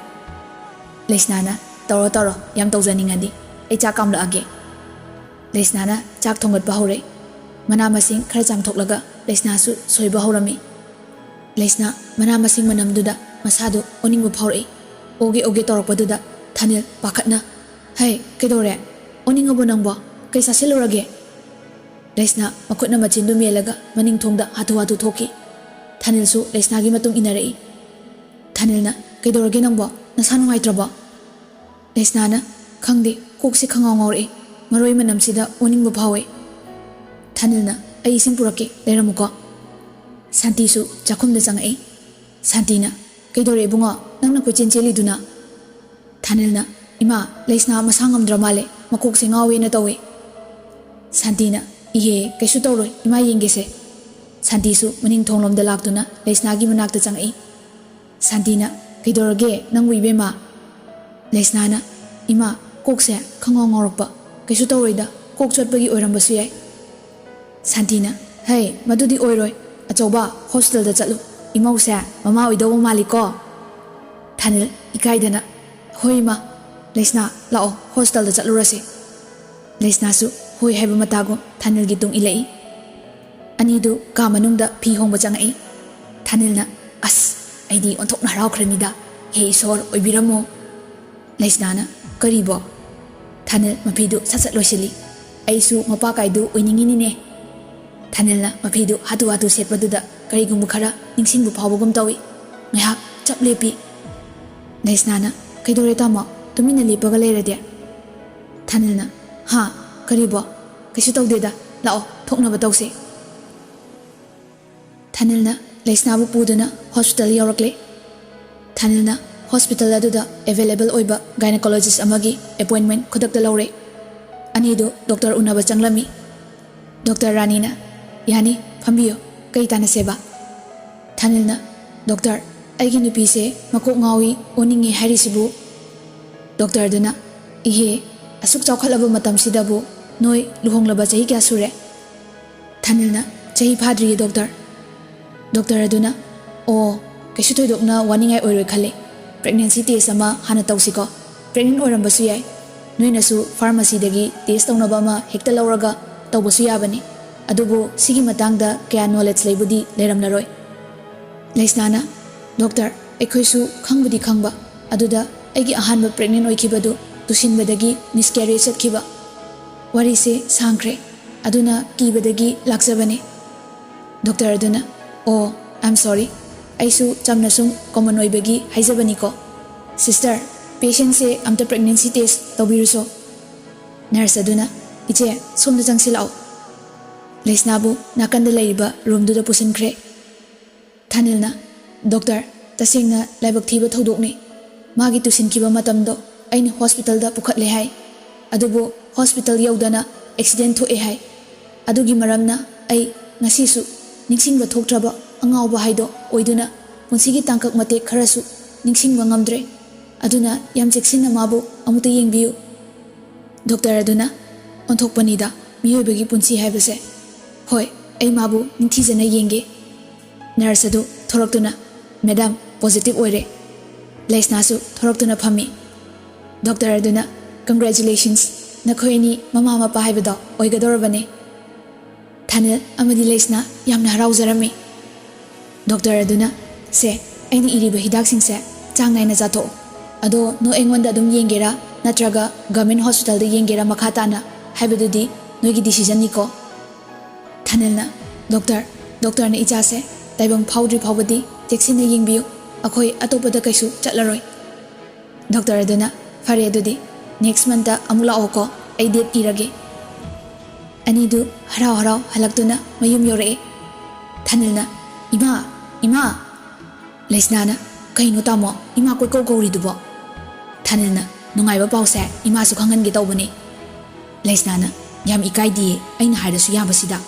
ꯂꯩꯁꯅꯥꯅ ꯇꯧꯔꯣ ꯇꯧꯔꯣ ꯌꯥꯝ ꯇꯧꯖꯅꯤꯡꯉꯗꯤ ꯑꯩ ꯆꯥꯛ ꯀꯥꯝꯂꯛꯑꯒꯦ ꯂꯩꯁꯅꯥꯅ ꯆꯥꯛ ꯊꯣꯡꯒꯠꯄ ꯍꯧꯔꯦ ꯃꯅꯥ ꯃꯁꯤꯡ ꯈꯔ ꯆꯥꯝꯊꯣꯛꯂꯒ ꯂꯩꯁꯅꯥꯁꯨ ꯁꯣꯏꯕ ꯍꯧꯔꯝꯃꯤ ꯂꯩꯁꯅꯥ ꯃꯅꯥ ꯃꯁꯤꯡ ꯃꯅꯝꯗꯨꯗ ꯃꯁꯥꯗꯨ ꯑꯣꯅꯤꯡꯕ ꯐꯥꯎꯔꯛꯏ ꯑꯣꯒꯦ ꯑꯣꯒꯦ ꯇꯧꯔꯛꯄꯗꯨꯗ ꯊꯥꯅꯤꯜ ꯄꯥꯈꯠꯅ ꯍꯩ ꯀꯩꯗꯧꯔꯦ ꯑꯣꯅꯤꯡꯉꯕꯣ ꯅꯪꯕꯣ ꯀꯩ ꯆꯥꯁꯤꯜꯂꯨꯔꯒꯦ ꯂꯩꯁꯅꯥ ꯃꯈꯨꯠꯅ ꯃꯆꯤꯟꯗꯨ ꯃꯦꯜꯂꯒ ꯃꯅꯤꯡꯊꯣꯡꯗ ꯍꯥꯊꯨ ꯍꯥꯊꯨ ꯊꯣꯛꯈꯤ ꯊꯥꯅꯤꯜꯁꯨ ꯂꯩꯁꯅꯥꯒꯤ ꯃꯇꯨꯡ ꯏꯟꯅꯔꯛꯏ ꯊꯥꯅꯤꯜꯅ ꯀꯩꯗꯧꯔꯒꯦ ꯅꯪꯕꯣ ꯅꯁꯥ ꯅꯨꯡꯉꯥꯏꯇ꯭ꯔꯕꯣ ꯂꯩꯁꯅꯥꯅ ꯈꯪꯗꯦ ꯀꯣꯛꯁꯤ ꯈꯪꯉꯥꯎ ꯉꯥꯎꯔꯛꯏ ꯃꯔꯣꯏ ꯃꯅꯝꯁꯤꯗ ꯑꯣꯅꯤꯡꯕ ꯐꯥꯎꯋꯦ ꯊꯥꯅꯤꯜꯅ ꯑꯩ ꯏꯁꯤꯡ ꯄꯨꯔꯛꯀꯦ ꯂꯩꯔꯝꯃꯨꯀꯣ ꯁꯥꯟꯇꯤꯁꯨ ꯆꯥꯛꯈꯨꯝꯗ ꯆꯪꯉꯛꯏ ꯁꯥꯟꯇꯤꯅ ꯀꯩꯗꯧꯔꯦ ꯏꯕꯨꯡꯉꯣ ꯅꯪꯅ ꯀꯣꯏꯆꯦꯟ ꯆꯦꯜꯂꯤꯗꯨꯅ ꯊꯥꯅꯤꯜꯅ ꯏꯃꯥ ꯂꯩꯁꯅꯥ ꯃꯁꯥ ꯉꯝꯗ꯭ꯔ ꯃꯥꯜꯂꯦ ꯃꯀꯣꯛꯁꯦ ꯉꯥꯎꯋꯦꯅ ꯇꯧꯋꯦ ꯁꯥꯟꯇꯤꯅ ꯏꯍꯦ ꯀꯩꯁꯨ ꯇꯧꯔꯣꯏ ꯏꯃꯥ ꯌꯦꯡꯒꯦꯁꯦ ꯁꯥꯟꯇꯤꯁꯨ ꯃꯅꯤꯡ ꯊꯣꯡꯂꯣꯝꯗ ꯂꯥꯛꯇꯨꯅ ꯂꯩꯁꯅꯥꯒꯤ ꯃꯅꯥꯛꯇ ꯆꯪꯉꯛꯏ ꯁꯥꯟꯇꯤꯅ ꯀꯩꯗꯧꯔꯒꯦ ꯅꯪꯕꯨ ꯏꯕꯦꯝꯃ ꯂꯩꯁꯅꯥꯅ ꯏꯃꯥ ꯀꯣꯛꯁꯦ ꯈꯪꯉꯥꯎ ꯉꯥꯎꯔꯛꯄ ꯀꯩꯁꯨ ꯇꯧꯔꯣꯏꯗ ꯀꯣꯛ ꯆꯣꯠꯄꯒꯤ ꯑꯣꯏꯔꯝꯕꯁꯨ ꯌꯥꯏ ꯁꯥꯟꯇꯤꯅ ꯍꯩ ꯃꯗꯨꯗꯤ ꯑꯣꯏꯔꯣꯏ ꯑꯆꯧꯕ ꯍꯣꯁꯄꯤꯇꯥꯜꯗ ꯆꯠꯂꯨ ꯏꯃꯧꯁꯦ ꯃꯃꯥ ꯑꯣꯏꯗꯧꯕ ꯃꯥꯜꯂꯤꯀꯣ ꯊꯥꯅꯤꯜ ꯏꯀꯥꯏꯗꯅ ꯍꯣꯏ ꯏꯃꯥ ꯂꯩꯁꯅꯥ ꯂꯥꯛꯑꯣ ꯍꯣꯁꯄꯤꯇꯥꯜꯗ ꯆꯠꯂꯨꯔꯁꯤ ꯂꯩꯁꯅꯥꯁꯨ ꯍꯣꯏ ꯍꯥꯏꯕ ꯃꯇꯥꯒꯨꯝ ꯊꯥꯅꯤꯜꯒꯤ ꯇꯨꯡ ꯏꯜꯂꯛꯏ ꯑꯅꯤꯗꯨ ꯀꯥ ꯃꯅꯨꯡꯗ ꯐꯤ ꯍꯣꯡꯕ ꯆꯪꯉꯛꯏ ꯊꯥꯅꯤꯜꯅ ꯑꯁ ꯑꯩꯗꯤ ꯑꯣꯟꯊꯣꯛꯅ ꯍꯔꯥꯎꯈ꯭ꯔꯅꯤꯗ ꯍꯦ ꯏꯁꯣꯔ ꯑꯣꯏꯕꯤꯔꯝꯃꯣ ꯂꯩꯁꯅꯥꯅ ꯀꯔꯤꯕꯣ ꯊꯥꯅꯤꯜ ꯃꯐꯤꯗꯨ ꯁꯠ ꯁꯠ ꯂꯣꯏꯁꯤꯜꯂꯤ ꯑꯩꯁꯨ ꯃꯄꯥ ꯀꯥꯏꯗꯨ ꯑꯣꯏꯅꯤꯡꯉꯤꯅꯤꯅꯦ ꯊꯥꯅꯤꯜꯅ ꯃꯐꯤꯗꯨ ꯍꯥꯊꯨ ꯍꯥꯊꯨ ꯁꯦꯠꯄꯗꯨꯗ ꯀꯔꯤꯒꯨꯝꯕ ꯈꯔ ꯅꯤꯡꯁꯤꯡꯕ ꯐꯥꯎꯕꯒꯨꯝ ꯇꯧꯏ ꯉꯥꯏꯍꯥꯛ ꯆꯞ ꯂꯦꯞꯄꯤ ꯂꯩꯁꯅꯥꯅ ꯀꯩꯗꯧꯔꯦ ꯇꯥꯃꯣ ꯇꯨꯃꯤꯟꯅ ꯂꯦꯞꯄꯒ ꯂꯩꯔꯗꯤ ꯊꯥꯅꯤꯜꯅ ꯍꯥ ꯀꯔꯤꯕꯣ ꯀꯩꯁꯨ ꯇꯧꯗꯦꯗ ꯂꯥꯛꯑꯣ ꯊꯣꯛꯅꯕ ꯇꯧꯁꯦ ꯊꯥꯅꯤꯜꯅ ꯂꯩꯁꯅꯥꯕꯨ ꯄꯨꯗꯨꯅ ꯍꯣꯁꯄꯤꯇꯥꯜ ꯌꯧꯔꯛꯂꯦ ꯊꯥꯅꯤꯜꯅ ꯍꯣꯁꯄꯤꯇꯥꯜ ꯑꯗꯨꯗ ꯑꯦꯚꯦꯂꯦꯕꯜ ꯑꯣꯏꯕ ꯒꯥꯏꯅꯣꯀꯣꯂꯣꯖꯤꯁ ꯑꯃꯒꯤ ꯑꯦꯄꯣꯏꯟꯃꯦꯟ ꯈꯨꯗꯛꯇ ꯂꯧꯔꯦ ꯑꯅꯤꯗꯨ ꯗꯣꯛꯇꯔ ꯎꯅꯕ ꯆꯪꯂꯝꯃꯤ ꯗꯣꯛꯇꯔ ꯔꯥꯅꯤꯅ ꯌꯥꯅꯤ ꯐꯝꯕꯤꯌꯨ ꯀꯩ ꯇꯥꯟꯅꯁꯦꯕ ꯊꯥꯅꯤꯜꯅ ꯗꯣꯛꯇꯔ ꯑꯩꯒꯤ ꯅꯨꯄꯤꯁꯦ ꯃꯀꯣꯛ ꯉꯥꯎꯏ ꯑꯣꯅꯤꯡꯉꯦ ꯍꯥꯏꯔꯤꯁꯤꯕꯨ ꯗꯣꯛꯇꯔꯗꯨꯅ ꯏꯍꯦ ꯑꯁꯨꯛ ꯆꯥꯎꯈꯠꯂꯕ ꯃꯇꯝꯁꯤꯗꯕꯨ ꯅꯣꯏ ꯂꯨꯍꯣꯡꯂꯕ ꯆꯍꯤ ꯀꯌꯥ ꯁꯨꯔꯦ ꯊꯥꯅꯤꯜꯅ ꯆꯍꯤ ꯐꯥꯗ꯭ꯔꯤꯌꯦ ꯗꯣꯛꯇꯔ ꯑꯗꯨꯅ ꯑꯣ ꯀꯩꯁꯨ ꯊꯣꯏꯗꯣꯛꯅ ꯋꯥꯅꯤꯡꯉꯥꯏ ꯑꯣꯏꯔꯣꯏ ꯈꯜꯂꯤ ꯄ꯭ꯔꯦꯒꯅꯦꯟꯁꯤ ꯇꯦꯁ ꯑꯃ ꯍꯥꯟꯅ ꯇꯧꯁꯤꯀꯣ ꯄ꯭ꯔꯦꯒꯅꯦꯟ ꯑꯣꯏꯔꯝꯕꯁꯨ ꯌꯥꯏ ꯅꯣꯏꯅꯁꯨ ꯐꯥꯔꯃꯥꯁꯤꯗꯒꯤ ꯇꯦꯁ ꯇꯧꯅꯕ ꯑꯃ ꯍꯦꯛꯇ ꯂꯧꯔꯒ ꯇꯧꯕꯁꯨ ꯌꯥꯕꯅꯤ ꯑꯗꯨꯕꯨ ꯁꯤꯒꯤ ꯃꯇꯥꯡꯗ ꯀꯌꯥ ꯅꯣꯂꯦꯖ ꯂꯩꯕꯨꯗꯤ ꯂꯩꯔꯝꯂꯔꯣꯏ ꯂꯩꯁꯅꯥꯅ ꯗꯣꯛꯇꯔ ꯑꯩꯈꯣꯏꯁꯨ ꯈꯪꯕꯨꯗꯤ ꯈꯪꯕ ꯑꯗꯨꯗ ꯑꯩꯒꯤ ꯑꯍꯥꯟꯕ ꯄ꯭ꯔꯦꯒꯅꯦꯟ ꯑꯣꯏꯈꯤꯕꯗꯨ ꯇꯨꯁꯤꯟꯕꯗꯒꯤ ꯃꯤꯁꯀꯦꯔꯦꯖ ꯆꯠꯈꯤꯕ ꯋꯥꯔꯤꯁꯦ ꯁꯥꯡꯈ꯭ꯔꯦ ꯑꯗꯨꯅ ꯀꯤꯕꯗꯒꯤ ꯂꯥꯛꯆꯕꯅꯤ ꯗꯣꯛꯇꯔ ꯑꯗꯨꯅ ꯑꯣ ꯑꯥꯏ ꯑꯦꯝ ꯁꯣꯔꯤ ꯑꯩꯁꯨ ꯆꯝꯅ ꯁꯨꯝ ꯀꯣꯃꯟ ꯑꯣꯏꯕꯒꯤ ꯍꯥꯏꯖꯕꯅꯤꯀꯣ ꯁꯤꯁꯇꯔ ꯄꯦꯁꯦꯟꯁꯦ ꯑꯝꯇ ꯄ꯭ꯔꯦꯒꯅꯦꯟꯁꯤ ꯇꯦꯁ ꯇꯧꯕꯤꯔꯨꯁꯣ ꯅꯔꯁ ꯑꯗꯨꯅ ꯏꯆꯦ ꯁꯣꯝꯗ ꯆꯪꯁꯤꯜꯂꯛꯑꯣ ꯂꯩꯁꯅꯥꯕꯨ ꯅꯥꯀꯟꯗ ꯂꯩꯔꯤꯕ ꯔꯨꯝꯗꯨꯗ ꯄꯨꯁꯤꯟꯈ꯭ꯔꯦ ꯊꯥꯅꯤꯜꯅ ꯗꯣꯛꯇꯔ ꯇꯁꯦꯡꯅ ꯂꯥꯏꯕꯛ ꯊꯤꯕ ꯊꯧꯗꯣꯛꯅꯤ ꯃꯥꯒꯤ ꯇꯨꯁꯤꯟꯈꯤꯕ ꯃꯇꯝꯗꯣ ꯑꯩꯅ ꯍꯣꯁꯄꯤꯇꯥꯜꯗ ꯄꯨꯈꯠꯂꯦ ꯍꯥꯏ ꯑꯗꯨꯕꯨ ꯍꯣꯁꯄꯤꯇꯥꯜ ꯌꯧꯗꯅ ꯑꯦꯛꯁꯤꯗꯦꯟ ꯊꯣꯛꯑꯦ ꯍꯥꯏ ꯑꯗꯨꯒꯤ ꯃꯔꯝꯅ ꯑꯩ ꯉꯁꯤꯁꯨ ꯅꯤꯡꯁꯤꯡꯕ ꯊꯣꯛꯇ꯭ꯔꯕ ꯑꯉꯥꯎꯕ ꯍꯥꯏꯗꯣ ꯑꯣꯏꯗꯨꯅ ꯄꯨꯟꯁꯤꯒꯤ ꯇꯥꯡꯀꯛ ꯃꯇꯦꯛ ꯈꯔꯁꯨ ꯅꯤꯡꯁꯤꯡꯕ ꯉꯝꯗ꯭ꯔꯦ ꯑꯗꯨꯅ ꯌꯥꯝ ꯆꯦꯛꯁꯤꯟꯅ ꯃꯥꯕꯨ ꯑꯃꯨꯛꯇ ꯌꯦꯡꯕꯤꯌꯨ ꯗꯣꯛꯇꯔ ꯑꯗꯨꯅ ꯑꯣꯟꯊꯣꯛꯄꯅꯤꯗ ꯃꯤꯑꯣꯏꯕꯒꯤ ꯄꯨꯟꯁꯤ ꯍꯥꯏꯕꯁꯦ ꯍꯣꯏ ꯑꯩ ꯃꯥꯕꯨ ꯅꯤꯡꯊꯤꯖꯅ ꯌꯦꯡꯒꯦ ꯅꯔꯁ ꯑꯗꯨ ꯊꯣꯔꯛꯇꯨꯅ ꯃꯦꯗꯥꯝ ꯄꯣꯖꯤꯇꯤꯚ ꯑꯣꯏꯔꯦ ꯂꯩꯁꯅꯥꯁꯨ ꯊꯣꯔꯛꯇꯨꯅ ꯐꯝꯃꯤ ꯗꯣꯛꯇꯔ ꯑꯗꯨꯅ ꯀꯪꯒ꯭ꯔꯦꯆꯨꯂꯦꯁꯟꯁ ꯅꯈꯣꯏ ꯑꯅꯤ ꯃꯃꯥ ꯃꯄꯥ ꯍꯥꯏꯕꯗꯣ ꯑꯣꯏꯒꯗꯧꯔꯕꯅꯤ ꯊꯥꯅꯤꯜ ꯑꯃꯗꯤ ꯂꯩꯁꯅꯥ ꯌꯥꯝꯅ ꯍꯔꯥꯎꯖꯔꯝꯃꯤ ꯗꯣꯛꯇꯔ ꯑꯗꯨꯅ ꯁꯦ ꯑꯩꯅ ꯏꯔꯤꯕ ꯍꯤꯗꯥꯛꯁꯤꯡꯁꯦ ꯆꯥꯡ ꯅꯥꯏꯅ ꯆꯥꯊꯣꯛꯑꯣ ꯑꯗꯣ ꯅꯣꯏ ꯑꯩꯉꯣꯟꯗ ꯑꯗꯨꯝ ꯌꯦꯡꯒꯦꯔꯥ ꯅꯠꯇ꯭ꯔꯒ ꯒꯚꯔꯟꯃꯦꯟꯠ ꯍꯣꯁꯄꯤꯇꯥꯜꯗ ꯌꯦꯡꯒꯦꯔꯥ ꯃꯈꯥ ꯇꯥꯅ ꯍꯥꯏꯕꯗꯨꯗꯤ ꯅꯣꯏꯒꯤ ꯗꯤꯁꯤꯖꯟꯅꯤꯀꯣ ꯊꯥꯅꯤꯜꯅ ꯗꯣꯛꯇꯔꯅ ꯏꯆꯥꯁꯦ ꯇꯥꯏꯕꯪ ꯐꯥꯎꯗ꯭ꯔꯤ ꯐꯥꯎꯕꯗꯤ ꯆꯦꯛꯁꯤꯟꯅ ꯌꯦꯡꯕꯤꯌꯨ ꯑꯩꯈꯣꯏ ꯑꯇꯣꯞꯄꯗ ꯀꯩꯁꯨ ꯆꯠꯂꯔꯣꯏ ꯗꯣꯛꯇꯔ ꯑꯗꯨꯅ ꯐꯔꯦ ꯑꯗꯨꯗꯤ ꯅꯦꯛꯁ ꯃꯟꯇ ꯑꯃꯨꯛ ꯂꯥꯛꯑꯣꯀꯣ ꯑꯩ ꯗꯦꯠ ꯏꯔꯒꯦ ꯑꯅꯤꯗꯨ ꯍꯔꯥꯎ ꯍꯔꯥꯎ ꯍꯜꯂꯛꯇꯨꯅ ꯃꯌꯨꯝ ꯌꯧꯔꯛꯑꯦ ꯊꯥꯅꯤꯜꯅ ꯏꯃꯥ ꯂꯩꯁꯅꯥꯅ ꯀꯩꯅꯣ ꯇꯥꯃꯣ ꯏꯃꯥ ꯀꯣꯏꯀꯧ ꯀꯧꯔꯤꯗꯨꯕꯣ ꯊꯥꯅꯤꯜꯅ ꯅꯨꯡꯉꯥꯏꯕ ꯄꯥꯎꯁꯦ ꯏꯃꯥꯁꯨ ꯈꯪꯍꯟꯒꯦ ꯇꯧꯕꯅꯤ ꯂꯩꯁꯅꯥꯅ ꯌꯥꯝ ꯏꯀꯥꯏꯗꯤꯌꯦ ꯑꯩꯅ ꯍꯥꯏꯔꯁꯨ ꯌꯥꯕꯁꯤꯗ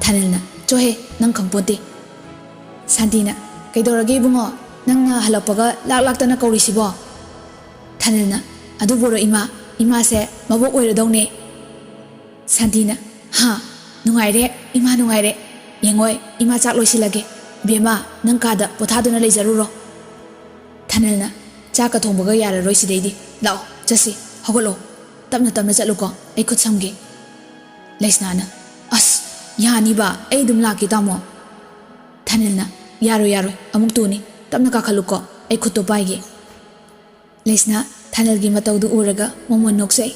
ꯊꯥꯅꯤꯜꯅ ꯆꯣꯍꯦ ꯅꯪ ꯈꯪꯄꯣꯟꯇꯦ ꯁꯥꯟꯇꯤꯅ ꯀꯩꯗꯧꯔꯒꯦ ꯏꯕꯨꯡꯉꯣ ꯅꯪꯅ ꯍꯜꯂꯛꯄꯒ ꯂꯥꯛꯇꯅ ꯀꯧꯔꯤꯁꯤꯕꯣ ꯊꯥꯅꯤꯜꯅ ꯑꯗꯨꯕꯨꯔꯣ ꯏꯃꯥꯁꯦ ꯃꯕꯣꯛ ꯑꯣꯏꯔꯗꯧꯅꯦ ꯁꯥꯟꯇꯤꯅ ꯍꯥ ꯅꯨꯡꯉꯥꯏꯔꯦ ꯏꯃꯥ ꯅꯨꯡꯉꯥꯏꯔꯦ ꯌꯦꯡꯉꯣꯏ ꯏꯃꯥ ꯆꯥꯛ ꯂꯣꯏꯁꯤꯜꯂꯒꯦ ꯕꯦꯝꯃ ꯅꯪ ꯀꯥꯗ ꯄꯣꯊꯥꯗꯨꯅ ꯂꯩꯖꯔꯨꯔꯣ ꯊꯥꯅꯤꯜꯅ ꯆꯥꯛꯀ ꯊꯣꯡꯕꯒ ꯌꯥꯔꯔꯣꯏ ꯁꯤꯗꯩꯗꯤ ꯂꯥꯛꯑꯣ ꯆꯠꯁꯤ ꯍꯧꯒꯠꯂꯣ ꯇꯞꯅ ꯆꯠꯂꯨꯀꯣ ꯑꯩ ꯈꯨꯠ ꯁꯝꯒꯦ ꯂꯩꯁꯅꯥꯅ ꯑꯁ ꯌꯥꯅꯤꯕ ꯑꯩ ꯑꯗꯨꯝ ꯂꯥꯛꯀꯦ ꯇꯥꯃꯣ ꯊꯥꯅꯤꯜꯅ ꯌꯥꯔꯣꯏ ꯑꯃꯨꯛ ꯇꯨꯅꯤ ꯇꯞꯅ ꯀꯥꯈꯠꯂꯨꯀꯣ ꯑꯩ ꯈꯨꯠꯇꯣ ꯄꯥꯏꯒꯦ ꯂꯩꯁꯅꯥ ꯊꯥꯅꯤꯜꯒꯤ ꯃꯇꯧꯗꯨ ꯎꯔꯒ ꯃꯣꯃꯣꯟ ꯅꯣꯛꯆꯩ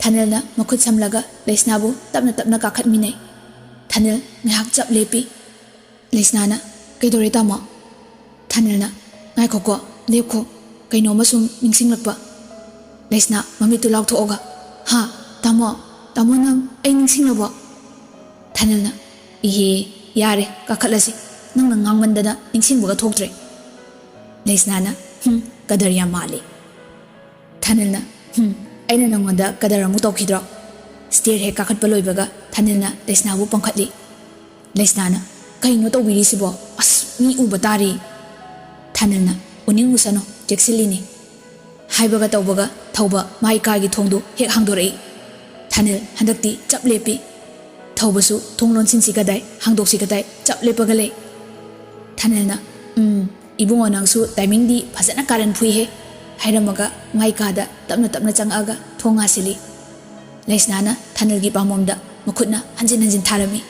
ꯊꯥꯅꯤꯜꯅ ꯃꯈꯨꯠ ꯁꯝꯂꯒ ꯂꯩꯁꯅꯥꯕꯨ ꯇꯞꯅ ꯀꯥꯈꯠꯃꯤꯟꯅꯩ ꯊꯥꯅꯤꯜ ꯉꯥꯏꯍꯥꯛ ꯆꯞ ꯂꯦꯞꯄꯤ ꯂꯩꯁꯅꯥꯅ ꯀꯩꯗꯧꯔꯦ ꯇꯥꯃꯣ ꯊꯥꯅꯤꯜꯅ ꯉꯥꯏꯈꯣꯀꯣ ꯂꯦꯞꯈꯣ ꯀꯩꯅꯣꯝꯃ ꯁꯨꯝ ꯅꯤꯡꯁꯤꯡꯂꯛꯄ ꯂꯩꯁꯅꯥ ꯃꯃꯤꯠꯇꯨ ꯂꯥꯎꯊꯣꯛꯑꯒ ꯍꯥ ꯇꯥꯃꯣ ꯅꯪ ꯑꯩ ꯅꯤꯡꯁꯤꯡꯂꯕꯣ ꯊꯥꯅꯤꯜꯅ ꯏꯍꯦ ꯌꯥꯔꯦ ꯀꯥꯈꯠꯂꯁꯤ ꯅꯪꯅ ꯉꯥꯡꯃꯟꯗꯅ ꯅꯤꯡꯁꯤꯡꯕꯒ ꯊꯣꯛꯇ꯭ꯔꯦ ꯂꯩꯁꯅꯥꯅ ꯀꯗꯔ ꯌꯥꯝ ꯃꯥꯜꯂꯤ ꯊꯥꯅꯤꯜꯅ ꯑꯩꯅ ꯅꯪꯉꯣꯟꯗ ꯀꯗꯔ ꯑꯃꯨꯛ ꯇꯧꯈꯤꯗ꯭ꯔꯣ ꯁ꯭ꯇꯦꯌꯔ ꯍꯦꯛ ꯀꯥꯈꯠꯄ ꯂꯣꯏꯕꯒ ꯊꯥꯅꯤꯜꯅ ꯂꯩꯁꯅꯥꯕꯨ ꯄꯝꯈꯠꯂꯤ ꯂꯩꯁꯅꯥꯅ ꯀꯩꯅꯣ ꯇꯧꯕꯤꯔꯤꯁꯤꯕꯣ ꯑꯁ ꯃꯤ ꯎꯕ ꯇꯥꯔꯤ ꯊꯥꯅꯤꯜꯅ ꯎꯅꯤꯡꯉꯨꯁꯅꯨ ꯆꯦꯛꯁꯤꯜꯂꯤꯅꯤ ꯍꯥꯏꯕꯒ ꯇꯧꯕꯒ ꯊꯧꯕ ꯃꯥꯏ ꯀꯥꯒꯤ ꯊꯣꯡꯗꯨ ꯍꯦꯛ ꯍꯥꯡꯗꯣꯔꯛꯏ ꯊꯥꯅꯤꯜ ꯍꯟꯗꯛꯇꯤ ꯆꯞ ꯂꯦꯞꯄꯤ ꯊꯧꯕꯁꯨ ꯊꯣꯡ ꯂꯣꯟꯁꯤꯟꯁꯤ ꯀꯗꯥꯏ ꯍꯥꯡꯗꯣꯛꯁꯤ ꯀꯗꯥꯏ ꯆꯞ ꯂꯦꯞꯄꯒ ꯂꯩ ꯊꯥꯅꯤꯜꯅ ꯏꯕꯨꯡꯉꯣ ꯅꯪꯁꯨ ꯇꯥꯏꯃꯤꯡꯗꯤ ꯐꯖꯅ ꯀꯥꯔꯟ ꯐꯨꯏꯍꯦ ꯍꯥꯏꯔꯝꯃꯒ ꯃꯥꯏ ꯀꯥꯗ ꯇꯞꯅ ꯆꯪꯉꯛꯑꯒ ꯊꯣꯡ ꯉꯥꯁꯤꯜꯂꯤ ꯂꯩꯁꯅꯥꯅ ꯊꯥꯅꯤꯜꯒꯤ ꯄꯥꯝꯕꯣꯝꯗ ꯃꯈꯨꯠꯅ ꯍꯟꯖꯤꯟ ꯊꯥꯔꯝꯃꯤ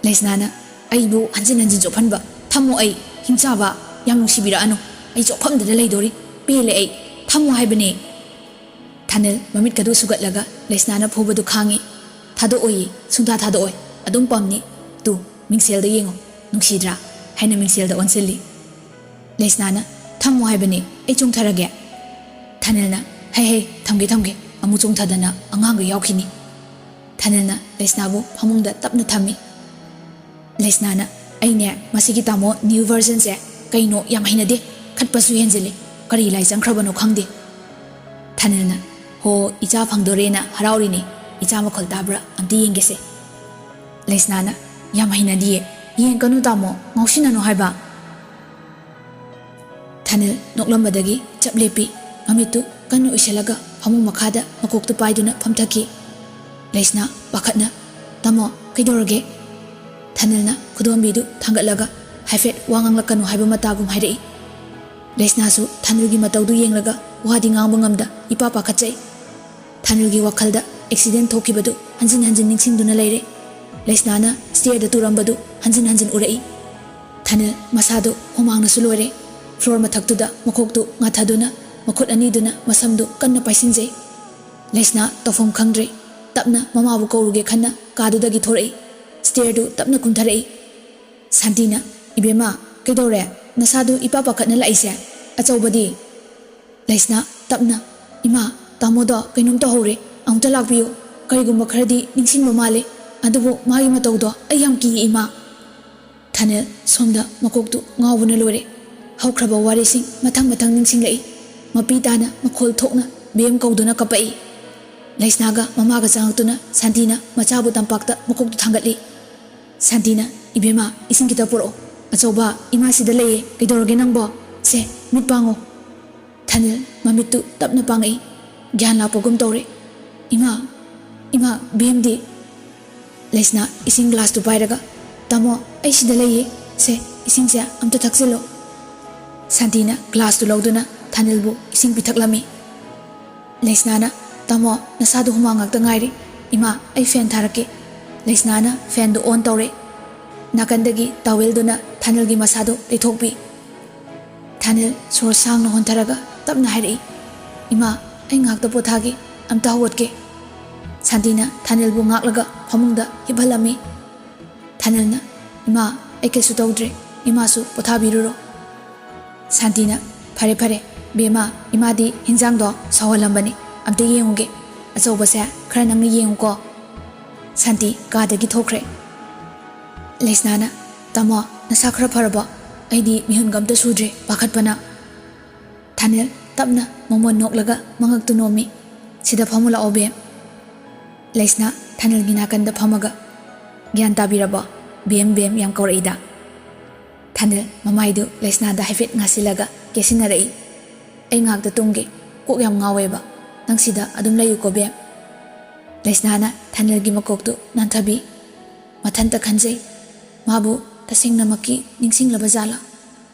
ꯂꯩꯁꯅꯥꯅ ꯑꯩꯕꯨ ꯍꯟꯖꯤꯟ ꯆꯣꯞꯍꯟꯕ ꯊꯝꯃꯣ ꯑꯩ ꯍꯤꯡꯆꯥꯕ ꯌꯥꯝ ꯅꯨꯡꯁꯤꯕꯤꯔꯛꯑꯅꯨ ꯑꯩ ꯆꯣꯞꯐꯝꯗꯨꯗ ꯂꯩꯗꯣꯔꯤ ꯄꯦꯜꯂꯦ ꯑꯩ ꯊꯝꯃꯣ ꯍꯥꯏꯕꯅꯦ ꯊꯥꯅꯤꯜ ꯃꯃꯤꯠ ꯀꯗꯨ ꯁꯨꯒꯠꯂꯒ ꯂꯩꯁꯅꯥꯅ ꯐꯨꯕꯗꯨ ꯈꯥꯡꯉꯤ ꯊꯥꯗꯣꯛꯑꯣꯏꯌꯦ ꯁꯨꯡꯊꯥ ꯊꯥꯗꯣꯛꯑꯣꯏ ꯑꯗꯨꯝ ꯄꯝꯅꯤ ꯇꯨ ꯃꯤꯡꯁꯦꯜꯗ ꯌꯦꯡꯉꯣ ꯅꯨꯡꯁꯤꯗ꯭ꯔꯥ ꯍꯥꯏꯅ ꯃꯤꯡꯁꯦꯜꯗ ꯑꯣꯟꯁꯤꯜꯂꯤ ꯂꯩꯁꯅꯥꯅ ꯊꯝꯃꯣ ꯍꯥꯏꯕꯅꯦ ꯑꯩ ꯆꯣꯡꯊꯔꯒꯦ ꯊꯥꯅꯤꯜꯅ ꯍꯩ ꯊꯝꯒꯦ ꯑꯃꯨꯛ ꯆꯣꯡꯊꯗꯅ ꯑꯉꯥꯡꯒ ꯌꯥꯎꯈꯤꯅꯤ ꯊꯥꯅꯤꯜꯅ ꯂꯩꯁꯅꯥꯕꯨ ꯐꯃꯨꯡꯗ ꯇꯞꯅ ꯊꯝꯃꯤ ꯂꯩꯁꯅꯥꯅ ꯑꯩꯅꯦ ꯃꯁꯤꯒꯤ ꯇꯥꯃꯣ ꯅ꯭ꯌꯨ ꯚꯔꯖꯟꯁꯦ ꯀꯩꯅꯣ ꯌꯥꯝ ꯍꯩꯅꯗꯦ ꯈꯠꯄꯁꯨ ꯍꯦꯟꯖꯤꯜꯂꯤ ꯀꯔꯤ ꯂꯥꯏ ꯆꯪꯈ꯭ꯔꯕꯅꯣ ꯈꯪꯗꯦ ꯊꯥꯅꯤꯜꯅ ꯍꯣ ꯏꯆꯥ ꯐꯪꯗꯣꯔꯦꯅ ꯍꯔꯥꯎꯔꯤꯅꯤ ꯏꯆꯥ ꯃꯈꯣꯜ ꯇꯥꯕ꯭ꯔꯥ ꯑꯝꯇ ꯌꯦꯡꯒꯦꯁꯦ ꯂꯩꯁꯅꯥꯅ ꯌꯥꯝ ꯍꯩꯅꯗꯤꯌꯦ ꯌꯦꯡꯒꯅꯨ ꯇꯥꯃꯣ ꯉꯥꯎꯁꯤꯟꯅꯅꯨ ꯍꯥꯏꯕ ꯊꯥꯅꯤꯜ ꯅꯣꯛꯂꯝꯕꯗꯒꯤ ꯆꯞ ꯂꯦꯞꯄꯤ ꯃꯃꯤꯠꯇꯨ ꯀꯟꯅ ꯎꯏꯁꯜꯂꯒ ꯐꯃꯨꯡ ꯃꯈꯥꯗ ꯃꯀꯣꯛꯇꯨ ꯄꯥꯏꯗꯨꯅ ꯐꯝꯊꯈꯤ ꯂꯩꯁꯅꯥ ꯄꯥꯈꯠꯅ ꯇꯥꯃꯣ ꯀꯩꯗꯧꯔꯒꯦ ꯊꯥꯅꯤꯜꯅ ꯈꯨꯗꯣꯝꯕꯤꯗꯨ ꯊꯥꯡꯒꯠꯂꯒ ꯍꯥꯏꯐꯦꯠ ꯋꯥ ꯉꯥꯡꯂꯛꯀꯅꯨ ꯍꯥꯏꯕ ꯃꯇꯥꯒꯨꯝ ꯍꯥꯏꯔꯛꯏ ꯂꯩꯁꯅꯥꯁꯨ ꯊꯥꯅꯤꯜꯒꯤ ꯃꯇꯧꯗꯨ ꯌꯦꯡꯂꯒ ꯋꯥꯗꯤ ꯉꯥꯡꯕ ꯉꯝꯗ ꯏꯄꯥ ꯄꯥꯈꯠꯆꯩ ꯊꯥꯅꯤꯜꯒꯤ ꯋꯥꯈꯜꯗ ꯑꯦꯛꯁꯤꯗꯦꯟ ꯊꯣꯛꯈꯤꯕꯗꯨ ꯍꯟꯖꯤꯟ ꯍꯟꯖꯤꯟ ꯅꯤꯡꯁꯤꯡꯗꯨꯅ ꯂꯩꯔꯦ ꯂꯩꯁꯅꯥꯅ ꯁ꯭ꯇꯦꯌꯔꯗ ꯇꯨꯔꯝꯕꯗꯨ ꯍꯟꯖꯤꯟ ꯍꯟꯖꯤꯟ ꯎꯔꯛꯏ ꯊꯥꯅꯤꯜ ꯃꯁꯥꯗꯨ ꯍꯨꯃꯥꯡꯅꯁꯨ ꯂꯣꯏꯔꯦ ꯐ꯭ꯂꯣꯔ ꯃꯊꯛꯇꯨꯗ ꯃꯀꯣꯛꯇꯨ ꯉꯥꯊꯗꯨꯅ ꯃꯈꯨꯠ ꯑꯅꯤꯗꯨꯅ ꯃꯁꯝꯗꯨ ꯀꯟꯅ ꯄꯥꯏꯁꯤꯟꯖꯩ ꯂꯩꯁꯅꯥ ꯇꯧꯐꯝ ꯈꯪꯗ꯭ꯔꯦ ꯇꯞꯅ ꯃꯃꯥꯕꯨ ꯀꯧꯔꯨꯒꯦ ꯈꯟꯅ ꯀꯥꯗꯨꯗꯒꯤ ꯊꯣꯔꯛꯏ ꯁ꯭ꯇꯦꯌꯔꯗꯨ ꯇꯞꯅ ꯀꯨꯝꯊꯔꯛꯏ ꯁꯥꯟꯇꯤꯅ ꯏꯕꯦꯝꯃ ꯀꯩꯗꯧꯔꯦ ꯅꯁꯥꯗꯨ ꯏꯄꯥ ꯄꯥꯈꯠꯅ ꯂꯥꯛꯏꯁꯦ ꯑꯆꯧꯕꯗꯤ ꯂꯩꯁꯅꯥ ꯇꯞꯅ ꯏꯃꯥ ꯇꯥꯃꯣꯗꯣ ꯀꯩꯅꯣꯝ ꯇꯧꯍꯧꯔꯦ ꯑꯃꯨꯛꯇ ꯂꯥꯛꯄꯤꯌꯨ ꯀꯔꯤꯒꯨꯝꯕ ꯈꯔꯗꯤ ꯅꯤꯡꯁꯤꯡꯕ ꯃꯥꯜꯂꯤ ꯑꯗꯨꯕꯨ ꯃꯥꯒꯤ ꯃꯇꯧꯗꯣ ꯑꯩ ꯌꯥꯝ ꯀꯤꯌꯦ ꯏꯃꯥ ꯊꯥꯅꯤꯜ ꯁꯣꯝꯗ ꯃꯀꯣꯛꯇꯨ ꯉꯥꯎꯕꯅ ꯂꯣꯏꯔꯦ ꯍꯧꯈ꯭ꯔꯕ ꯋꯥꯔꯤꯁꯤꯡ ꯃꯊꯪ ꯅꯤꯡꯁꯤꯡꯂꯛꯏ ꯃꯄꯤ ꯇꯥꯅ ꯃꯈꯣꯜ ꯊꯣꯛꯅ ꯕꯦꯝ ꯀꯧꯗꯨꯅ ꯀꯞꯄꯛꯏ ꯂꯩꯁꯅꯥꯒ ꯃꯃꯥꯒ ꯆꯪꯉꯛꯇꯨꯅ ꯁꯥꯟꯇꯤꯅ ꯃꯆꯥꯕꯨ ꯇꯝꯄꯥꯛꯇ ꯃꯀꯣꯛꯇꯨ ꯊꯥꯡꯒꯠꯂꯤ ꯁꯥꯟꯇꯤꯅ ꯏꯕꯦꯝꯃ ꯏꯁꯤꯡ ꯈꯤꯇ ꯄꯨꯔꯛꯑꯣ ꯑꯆꯧꯕ ꯏꯃꯥ ꯁꯤꯗ ꯂꯩꯌꯦ ꯀꯩꯗꯧꯔꯒꯦ ꯅꯪꯕꯣ ꯁꯦ ꯃꯤꯠ ꯄꯥꯡꯉꯣ ꯊꯥꯅꯤꯜ ꯃꯃꯤꯠꯇꯨ ꯇꯞꯅ ꯄꯥꯡꯉꯛꯏ ꯒ꯭ꯌꯥꯟ ꯂꯥꯛꯄꯒꯨꯝ ꯇꯧꯔꯦ ꯏꯃꯥ ꯕꯦꯝꯗꯤ ꯂꯩꯁꯅꯥ ꯏꯁꯤꯡ ꯒ꯭ꯂꯥꯁꯇꯨ ꯄꯥꯏꯔꯒ ꯇꯥꯃꯣ ꯑꯩ ꯁꯤꯗ ꯂꯩꯌꯦ ꯁꯦ ꯏꯁꯤꯡꯁꯦ ꯑꯝꯇ ꯊꯛꯆꯤꯜꯂꯣ ꯁꯥꯟꯇꯤꯅ ꯒ꯭ꯂꯥꯁꯇꯨ ꯂꯧꯗꯨꯅ ꯊꯥꯅꯤꯜꯕꯨ ꯏꯁꯤꯡ ꯄꯤꯊꯛꯂꯝꯃꯤ ꯂꯩꯁꯅꯥꯅ ꯇꯥꯃꯣ ꯅꯁꯥꯗꯨ ꯍꯨꯃꯥꯡ ꯉꯥꯛꯇ ꯉꯥꯏꯔꯤ ꯏꯃꯥ ꯑꯩ ꯐꯦꯟ ꯊꯥꯔꯛꯀꯦ ꯂꯩꯁꯅꯥꯅ ꯐꯦꯟꯗꯨ ꯑꯣꯟ ꯇꯧꯔꯦ ꯅꯥꯀꯟꯗꯒꯤ ꯇꯥꯋꯦꯜꯗꯨꯅ ꯊꯥꯅꯤꯜꯒꯤ ꯃꯁꯥꯗꯨ ꯇꯩꯊꯣꯛꯄꯤ ꯊꯥꯅꯤꯜ ꯁꯣꯔ ꯁꯥꯡꯅ ꯍꯣꯟꯊꯔꯒ ꯇꯞꯅ ꯍꯥꯏꯔꯛꯏ ꯏꯃꯥ ꯑꯩ ꯉꯥꯛꯇ ꯄꯣꯊꯥꯒꯦ ꯑꯝꯇ ꯍꯧꯒꯠꯀꯦ ꯁꯥꯟꯇꯤꯅ ꯊꯥꯅꯤꯜꯕꯨ ꯉꯥꯛꯂꯒ ꯐꯃꯨꯡꯗ ꯍꯤꯞꯍꯜꯂꯝꯃꯤ ꯊꯥꯅꯤꯜꯅ ꯏꯃꯥ ꯑꯩ ꯀꯩꯁꯨ ꯇꯧꯗ꯭ꯔꯦ ꯏꯃꯥꯁꯨ ꯄꯣꯊꯥꯕꯤꯔꯨꯔꯣ ꯁꯥꯟꯇꯤꯅ ꯐꯔꯦ ꯕꯦꯝꯃ ꯏꯃꯥꯗꯤ ꯍꯤꯟꯖꯥꯡꯗꯣ ꯁꯧꯍꯜꯂꯝꯕꯅꯤ ꯑꯝꯇ ꯌꯦꯡꯉꯨꯒꯦ ꯑꯆꯧꯕꯁꯦ ꯈꯔ ꯅꯪꯅ ꯌꯦꯡꯉꯨꯀꯣ ꯁꯥꯟꯇꯤ ꯀꯥꯗꯒꯤ ꯊꯣꯛꯈ꯭ꯔꯦ ꯂꯩꯁꯅꯥꯅ ꯇꯥꯃꯣ ꯅꯁꯥ ꯈꯔ ꯐꯔꯕꯣ ꯑꯩꯗꯤ ꯃꯤꯍꯨꯟꯒ ꯑꯝꯇ ꯁꯨꯗ꯭ꯔꯦ ꯄꯥꯈꯠꯄꯅ ꯊꯥꯅꯤꯜ ꯇꯞꯅ ꯃꯣꯃꯣꯟ ꯅꯣꯛꯂꯒ ꯃꯉꯛꯇꯨ ꯅꯣꯝꯃꯤ ꯁꯤꯗ ꯐꯝꯃꯨ ꯂꯥꯛꯑꯣ ꯕꯦꯝ ꯂꯩꯁꯅꯥ ꯊꯥꯅꯤꯜꯒꯤ ꯅꯥꯀꯟꯗ ꯐꯝꯃꯒ ꯒ꯭ꯌꯥꯟ ꯇꯥꯕꯤꯔꯕꯣ ꯕꯦꯝ ꯌꯥꯝ ꯀꯧꯔꯛꯏꯗ ꯊꯥꯅꯤꯜ ꯃꯃꯥꯏꯗꯨ ꯂꯩꯁꯅꯥꯗ ꯍꯥꯏꯐꯦꯠ ꯉꯥꯁꯤꯜꯂꯒ ꯀꯦꯁꯤꯟꯅꯔꯛꯏ ꯑꯩ ꯉꯥꯛꯇ ꯇꯨꯝꯒꯦ ꯀꯣꯛ ꯌꯥꯝ ꯉꯥꯎꯋꯦꯕ ꯅꯪ ꯁꯤꯗ ꯑꯗꯨꯝ ꯂꯩꯌꯨꯀꯣ ꯕꯦꯝ ꯂꯩꯁꯅꯥꯅ ꯊꯥꯅꯤꯜꯒꯤ ꯃꯀꯣꯛꯇꯨ ꯅꯥꯟꯊꯕꯤ ꯃꯊꯟꯇ ꯈꯟꯖꯩ ꯃꯥꯕꯨ ꯇꯁꯦꯡꯅꯃꯛꯀꯤ ꯅꯤꯡꯁꯤꯡꯂꯕ ꯖꯥꯠꯂꯥ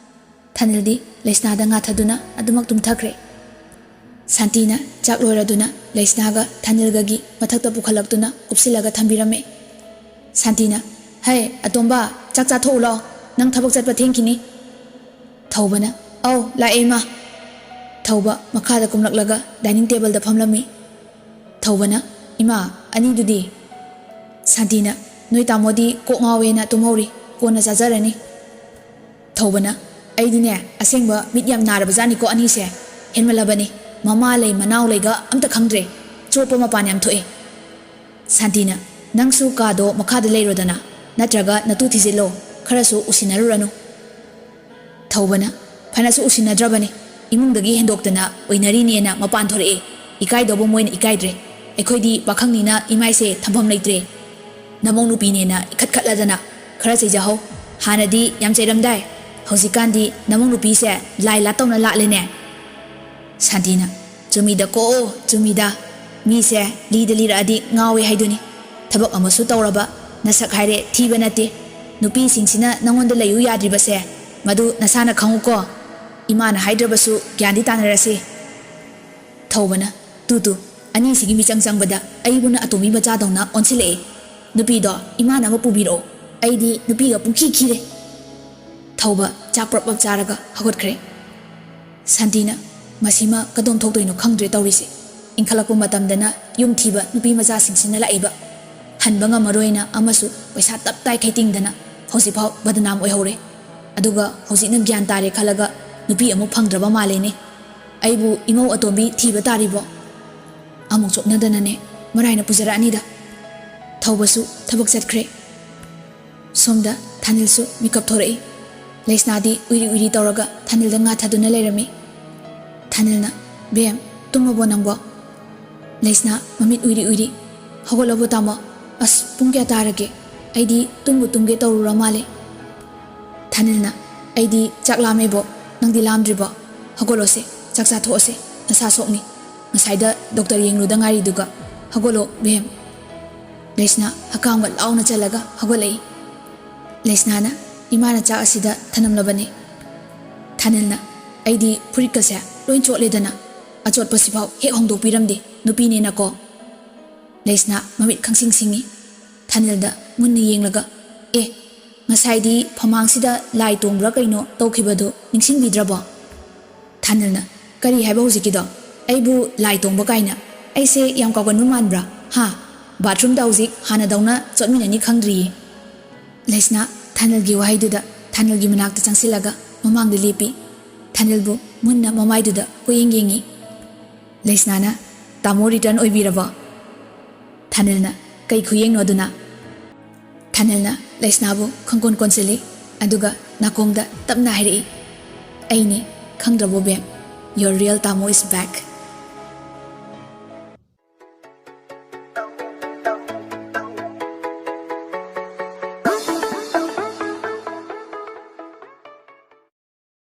ꯊꯥꯅꯤꯜꯗꯤ ꯂꯩꯁꯅꯥꯗ ꯉꯥꯊꯗꯨꯅ ꯑꯗꯨꯃꯛ ꯇꯨꯝꯊꯈ꯭ꯔꯦ ꯁꯥꯟꯇꯤꯅ ꯆꯥꯛ ꯂꯣꯏꯔꯗꯨꯅ ꯂꯩꯁꯅꯥꯒ ꯊꯥꯅꯤꯜꯒꯒꯤ ꯃꯊꯛꯇ ꯄꯨꯈꯠꯂꯛꯇꯨꯅ ꯀꯨꯞꯁꯤꯜꯂꯒ ꯊꯝꯕꯤꯔꯝꯃꯦ ꯁꯥꯟꯇꯤꯅ ꯍꯩ ꯑꯇꯣꯝꯕ ꯆꯥꯛ ꯆꯥꯊꯣꯛꯎ ꯂꯥꯎ ꯅꯪ ꯊꯕꯛ ꯆꯠꯄ ꯊꯦꯡꯈꯤꯅꯤ ꯊꯧꯕꯅ ꯑꯧ ꯂꯥꯛꯑꯦ ꯏꯃꯥ ꯊꯧꯕ ꯃꯈꯥꯗ ꯀꯨꯝꯂꯛꯂꯒ ꯗꯥꯏꯅꯤꯡ ꯇꯦꯕꯜꯗ ꯐꯝꯂꯝꯃꯤ ꯊꯧꯕꯅ ꯏꯃꯥ ꯑꯅꯤꯗꯨꯗꯤ ꯁꯥꯟꯇꯤꯅ ꯅꯣꯏ ꯇꯥꯃꯣꯗꯤ ꯀꯣꯛ ꯉꯥꯎꯋꯦꯅ ꯇꯨꯝꯍꯧꯔꯤ ꯀꯣꯟꯅ ꯆꯥꯖꯔꯅꯤ ꯊꯧꯕꯅ ꯑꯩꯗꯤꯅꯦ ꯑꯁꯦꯡꯕ ꯃꯤꯠ ꯌꯥꯝ ꯅꯥꯔꯕꯖꯥꯠꯅꯤꯀꯣ ꯑꯅꯤꯁꯦ ꯍꯦꯟꯃꯜꯂꯕꯅꯤ ꯃꯃꯥ ꯂꯩ ꯃꯅꯥꯎ ꯂꯩꯒ ꯑꯝꯇ ꯈꯪꯗ꯭ꯔꯦ ꯆꯣꯞꯄ ꯃꯄꯥꯟ ꯌꯥꯝ ꯊꯣꯛꯑꯦ ꯁꯥꯟꯇꯤꯅ ꯅꯪꯁꯨ ꯀꯥꯗꯣ ꯃꯈꯥꯗ ꯂꯩꯔꯣꯗꯅ ꯅꯠꯇ꯭ꯔꯒ ꯅꯇꯨ ꯊꯤꯖꯤꯜꯂꯣ ꯈꯔꯁꯨ ꯎꯁꯤꯟꯅꯔꯨꯔꯅꯨ ꯊꯧꯕꯅ ꯐꯅꯁꯨ ꯎꯁꯤꯟꯅꯗ꯭ꯔꯕꯅꯤ ꯏꯃꯨꯡꯗꯒꯤ ꯍꯦꯟꯗꯣꯛꯇꯅ ꯑꯣꯏꯅꯔꯤꯅꯦꯅ ꯃꯄꯥꯟ ꯊꯣꯔꯛꯑꯦ ꯏꯀꯥꯏꯗꯧꯕ ꯃꯣꯏꯅ ꯏꯀꯥꯏꯗ꯭ꯔꯦ ꯑꯩꯈꯣꯏꯗꯤ ꯄꯥꯈꯪꯅꯤꯅ ꯏꯃꯥꯏꯁꯦ ꯊꯝꯐꯝ ꯂꯩꯇ꯭ꯔꯦ ꯅꯃꯧ ꯅꯨꯄꯤꯅꯦꯅ ꯏꯈꯠꯈꯠꯂꯗꯅ ꯈꯔ ꯆꯩꯖꯍꯧ ꯍꯥꯟꯅꯗꯤ ꯌꯥꯝ ꯆꯩꯔꯝꯗꯥꯏ ꯍꯧꯖꯤꯛꯀꯥꯟꯗꯤ ꯅꯃꯧ ꯅꯨꯄꯤꯁꯦ ꯂꯥꯏ ꯂꯥꯠꯇꯧꯅ ꯂꯥꯠꯂꯦꯅꯦ ꯁꯥꯟꯇꯤꯅ ꯆꯨꯝꯃꯤꯗꯀꯣ ꯆꯨꯝꯃꯤꯗ ꯃꯤꯁꯦ ꯂꯤꯗ ꯂꯤꯔꯛꯑꯗꯤ ꯉꯥꯎꯋꯦ ꯍꯥꯏꯗꯨꯅꯤ ꯊꯕꯛ ꯑꯃꯁꯨ ꯇꯧꯔꯕ ꯅꯁꯛ ꯍꯥꯏꯔꯦ ꯊꯤꯕ ꯅꯠꯇꯦ ꯅꯨꯄꯤꯁꯤꯡꯁꯤꯅ ꯅꯪꯉꯣꯟꯗ ꯂꯩꯌꯨ ꯌꯥꯗ꯭ꯔꯤꯕꯁꯦ ꯃꯗꯨ ꯅꯁꯥꯅ ꯈꯪꯉꯨꯀꯣ ꯏꯃꯥꯅ ꯍꯥꯏꯗ꯭ꯔꯕꯁꯨ ꯒ꯭ꯌꯥꯟꯗꯤ ꯇꯥꯅꯔꯁꯤ ꯊꯧꯕꯅ ꯇꯨ ꯑꯅꯤꯁꯤꯒꯤ ꯃꯤꯆꯪ ꯆꯪꯕꯗ ꯑꯩꯕꯨꯅ ꯑꯇꯣꯝꯕꯤ ꯃꯆꯥꯗꯧꯅ ꯑꯣꯟꯁꯤꯜꯂꯛꯑꯦ ꯅꯨꯄꯤꯗꯣ ꯏꯃꯥꯅ ꯑꯃ ꯄꯨꯕꯤꯔꯛꯑꯣ ꯑꯩꯗꯤ ꯅꯨꯄꯤꯒ ꯄꯨꯡꯈꯤ ꯈꯤꯔꯦ ꯊꯧꯕ ꯆꯥꯛ ꯄ꯭ꯔꯞ ꯆꯥꯔꯒ ꯍꯧꯒꯠꯈ꯭ꯔꯦ ꯁꯥꯟꯇꯤꯅ ꯃꯁꯤꯃ ꯀꯗꯣꯝ ꯊꯣꯛꯇꯣꯏꯅꯣ ꯈꯪꯗ꯭ꯔꯦ ꯇꯧꯔꯤꯁꯦ ꯏꯟꯈꯠꯂꯛꯄ ꯃꯇꯝꯗꯅ ꯌꯨꯝ ꯊꯤꯕ ꯅꯨꯄꯤ ꯃꯆꯥꯁꯤꯡꯁꯤꯅ ꯂꯥꯛꯏꯕ ꯍꯟꯕ ꯉꯝꯃꯔꯣꯏꯅ ꯑꯃꯁꯨ ꯄꯩꯁꯥ ꯇꯞꯇꯥꯏ ꯈꯩꯇꯤꯡꯗꯅ ꯍꯧꯖꯤꯛꯐꯥꯎ ꯕꯗꯅꯥꯝ ꯑꯣꯏꯍꯧꯔꯦ ꯑꯗꯨꯒ ꯍꯧꯖꯤꯛꯅ ꯒ꯭ꯌꯥꯟ ꯇꯥꯔꯦ ꯈꯜꯂꯒ ꯅꯨꯄꯤ ꯑꯃꯨꯛ ꯐꯪꯗ꯭ꯔꯕ ꯃꯥꯜꯂꯦꯅꯦ ꯑꯩꯕꯨ ꯏꯃꯧ ꯑꯇꯣꯝꯕꯤ ꯊꯤꯕ ꯇꯥꯔꯤꯕꯣ ꯑꯃꯨꯛ ꯆꯣꯞꯅꯗꯅꯅꯦ ꯃꯔꯥꯏꯅ ꯄꯨꯖꯔꯛꯑꯅꯤꯗ ꯊꯧꯕꯁꯨ ꯊꯕꯛ ꯆꯠꯈ꯭ꯔꯦ ꯁꯣꯝꯗ ꯊꯥꯅꯤꯜꯁꯨ ꯃꯤꯀꯞ ꯊꯣꯔꯛꯏ ꯂꯩꯁꯅꯥꯗꯤ ꯎꯏꯔꯤ ꯎꯏꯔꯤ ꯇꯧꯔꯒ ꯊꯥꯅꯤꯜꯗ ꯉꯥꯊꯗꯨꯅ ꯂꯩꯔꯝꯃꯤ ꯊꯥꯅꯤꯜꯅ ꯕꯦꯝ ꯇꯨꯝꯃꯕꯣ ꯅꯪꯕꯣ ꯂꯩꯁꯅꯥ ꯃꯃꯤꯠ ꯎꯏꯔꯤ ꯎꯏꯔꯤ ꯍꯧꯒꯠꯂꯕꯣ ꯇꯥꯃꯣ ꯑꯁ ꯄꯨꯡ ꯀꯌꯥ ꯇꯥꯔꯒꯦ ꯑꯩꯗꯤ ꯇꯨꯝꯕꯨ ꯇꯨꯝꯒꯦ ꯇꯧꯔꯨꯔ ꯃꯥꯜꯂꯦ ꯊꯥꯅꯤꯜꯅ ꯑꯩꯗꯤ ꯆꯥꯛ ꯂꯥꯝꯃꯦꯕꯣ ꯅꯪꯗꯤ ꯂꯥꯝꯗ꯭ꯔꯤꯕꯣ ꯍꯧꯒꯠꯂꯣꯁꯦ ꯆꯥꯛ ꯆꯥꯊꯣꯛꯑꯁꯦ ꯅꯁꯥ ꯁꯣꯛꯅꯤ ꯉꯁꯥꯏꯗ ꯗꯣꯛꯇꯔ ꯌꯦꯡꯂꯨꯗ ꯉꯥꯏꯔꯤꯗꯨꯒ ꯍꯧꯒꯠꯂꯣ ꯕꯦꯝ ꯂꯩꯁꯅꯥ ꯍꯀꯥꯝꯒ ꯂꯥꯎꯅ ꯆꯜꯂꯒ ꯍꯧꯒꯠꯂꯛꯏ ꯂꯩꯁꯅꯥꯅ ꯏꯃꯥꯅ ꯆꯥꯛ ꯑꯁꯤꯗ ꯊꯅꯝꯂꯕꯅꯤ ꯊꯥꯅꯤꯜꯅ ꯑꯩꯗꯤ ꯐꯨꯔꯤꯠꯀꯁꯦ ꯂꯣꯏ ꯆꯣꯠꯂꯦꯗꯅ ꯑꯆꯣꯠꯄꯁꯤꯐꯥꯎ ꯍꯦꯛ ꯍꯣꯡꯗꯣꯛꯄꯤꯔꯝꯗꯦ ꯅꯨꯄꯤꯅꯦꯅꯀꯣ ꯂꯩꯁꯅꯥ ꯃꯃꯤꯠ ꯈꯪꯁꯤꯡ ꯁꯤꯡꯉꯤ ꯊꯥꯅꯤꯜꯗ ꯃꯨꯟꯅ ꯌꯦꯡꯂꯒ ꯑꯦ ꯉꯁꯥꯏꯗꯤ ꯐꯃꯥꯡꯁꯤꯗ ꯂꯥꯏ ꯇꯣꯡꯕ꯭ꯔꯥ ꯀꯩꯅꯣ ꯇꯧꯈꯤꯕꯗꯨ ꯅꯤꯡꯁꯤꯡꯕꯤꯗ꯭ꯔꯕꯣ ꯊꯥꯅꯤꯜꯅ ꯀꯔꯤ ꯍꯥꯏꯕ ꯍꯧꯖꯤꯛꯀꯤꯗꯣ ꯑꯩꯕꯨ ꯂꯥꯏ ꯇꯣꯡꯕ ꯀꯥꯏꯅ ꯑꯩꯁꯦ ꯌꯥꯝ ꯀꯥꯎꯒꯟꯕ ꯃꯥꯟꯕ꯭ꯔꯥ ꯍꯥ ꯕꯥꯊꯔꯨꯝꯗ ꯍꯧꯖꯤꯛ ꯍꯥꯟꯅꯗꯧꯅ ꯆꯠꯃꯤꯟꯅꯅꯤ ꯈꯪꯗ꯭ꯔꯤꯌꯦ ꯂꯩꯁꯅꯥ ꯊꯥꯅꯤꯜꯒꯤ ꯋꯥꯍꯩꯗꯨꯗ ꯊꯥꯅꯤꯜꯒꯤ ꯃꯅꯥꯛꯇ ꯆꯪꯁꯤꯜꯂꯒ ꯃꯃꯥꯡꯗ ꯂꯦꯞꯄꯤ ꯊꯥꯅꯤꯜꯕꯨ ꯃꯨꯟꯅ ꯃꯃꯥꯏꯗꯨꯗ ꯀꯣꯌꯦꯡ ꯌꯦꯡꯉꯤ ꯂꯩꯁꯅꯥꯅ ꯇꯥꯃꯣ ꯔꯤꯇꯔꯟ ꯑꯣꯏꯕꯤꯔꯕꯣ ꯊꯥꯅꯤꯜꯅ ꯀꯩ ꯈꯨꯌꯦꯡꯅꯣ ꯑꯗꯨꯅ ꯊꯥꯅꯤꯜꯅ ꯂꯩꯁꯅꯥꯕꯨ ꯈꯪꯀꯣꯟ ꯀꯣꯟꯁꯤꯜꯂꯤ ꯑꯗꯨꯒ ꯅꯥꯀꯣꯡꯗ ꯇꯞꯅ ꯍꯥꯏꯔꯛꯏ ꯑꯩꯅꯤ ꯈꯪꯗ꯭ꯔꯕꯣ ꯕꯦꯝ ꯌꯣꯔ ꯔꯤꯌꯦꯜ ꯇꯥꯃꯣ ꯏꯁ ꯕꯦꯛ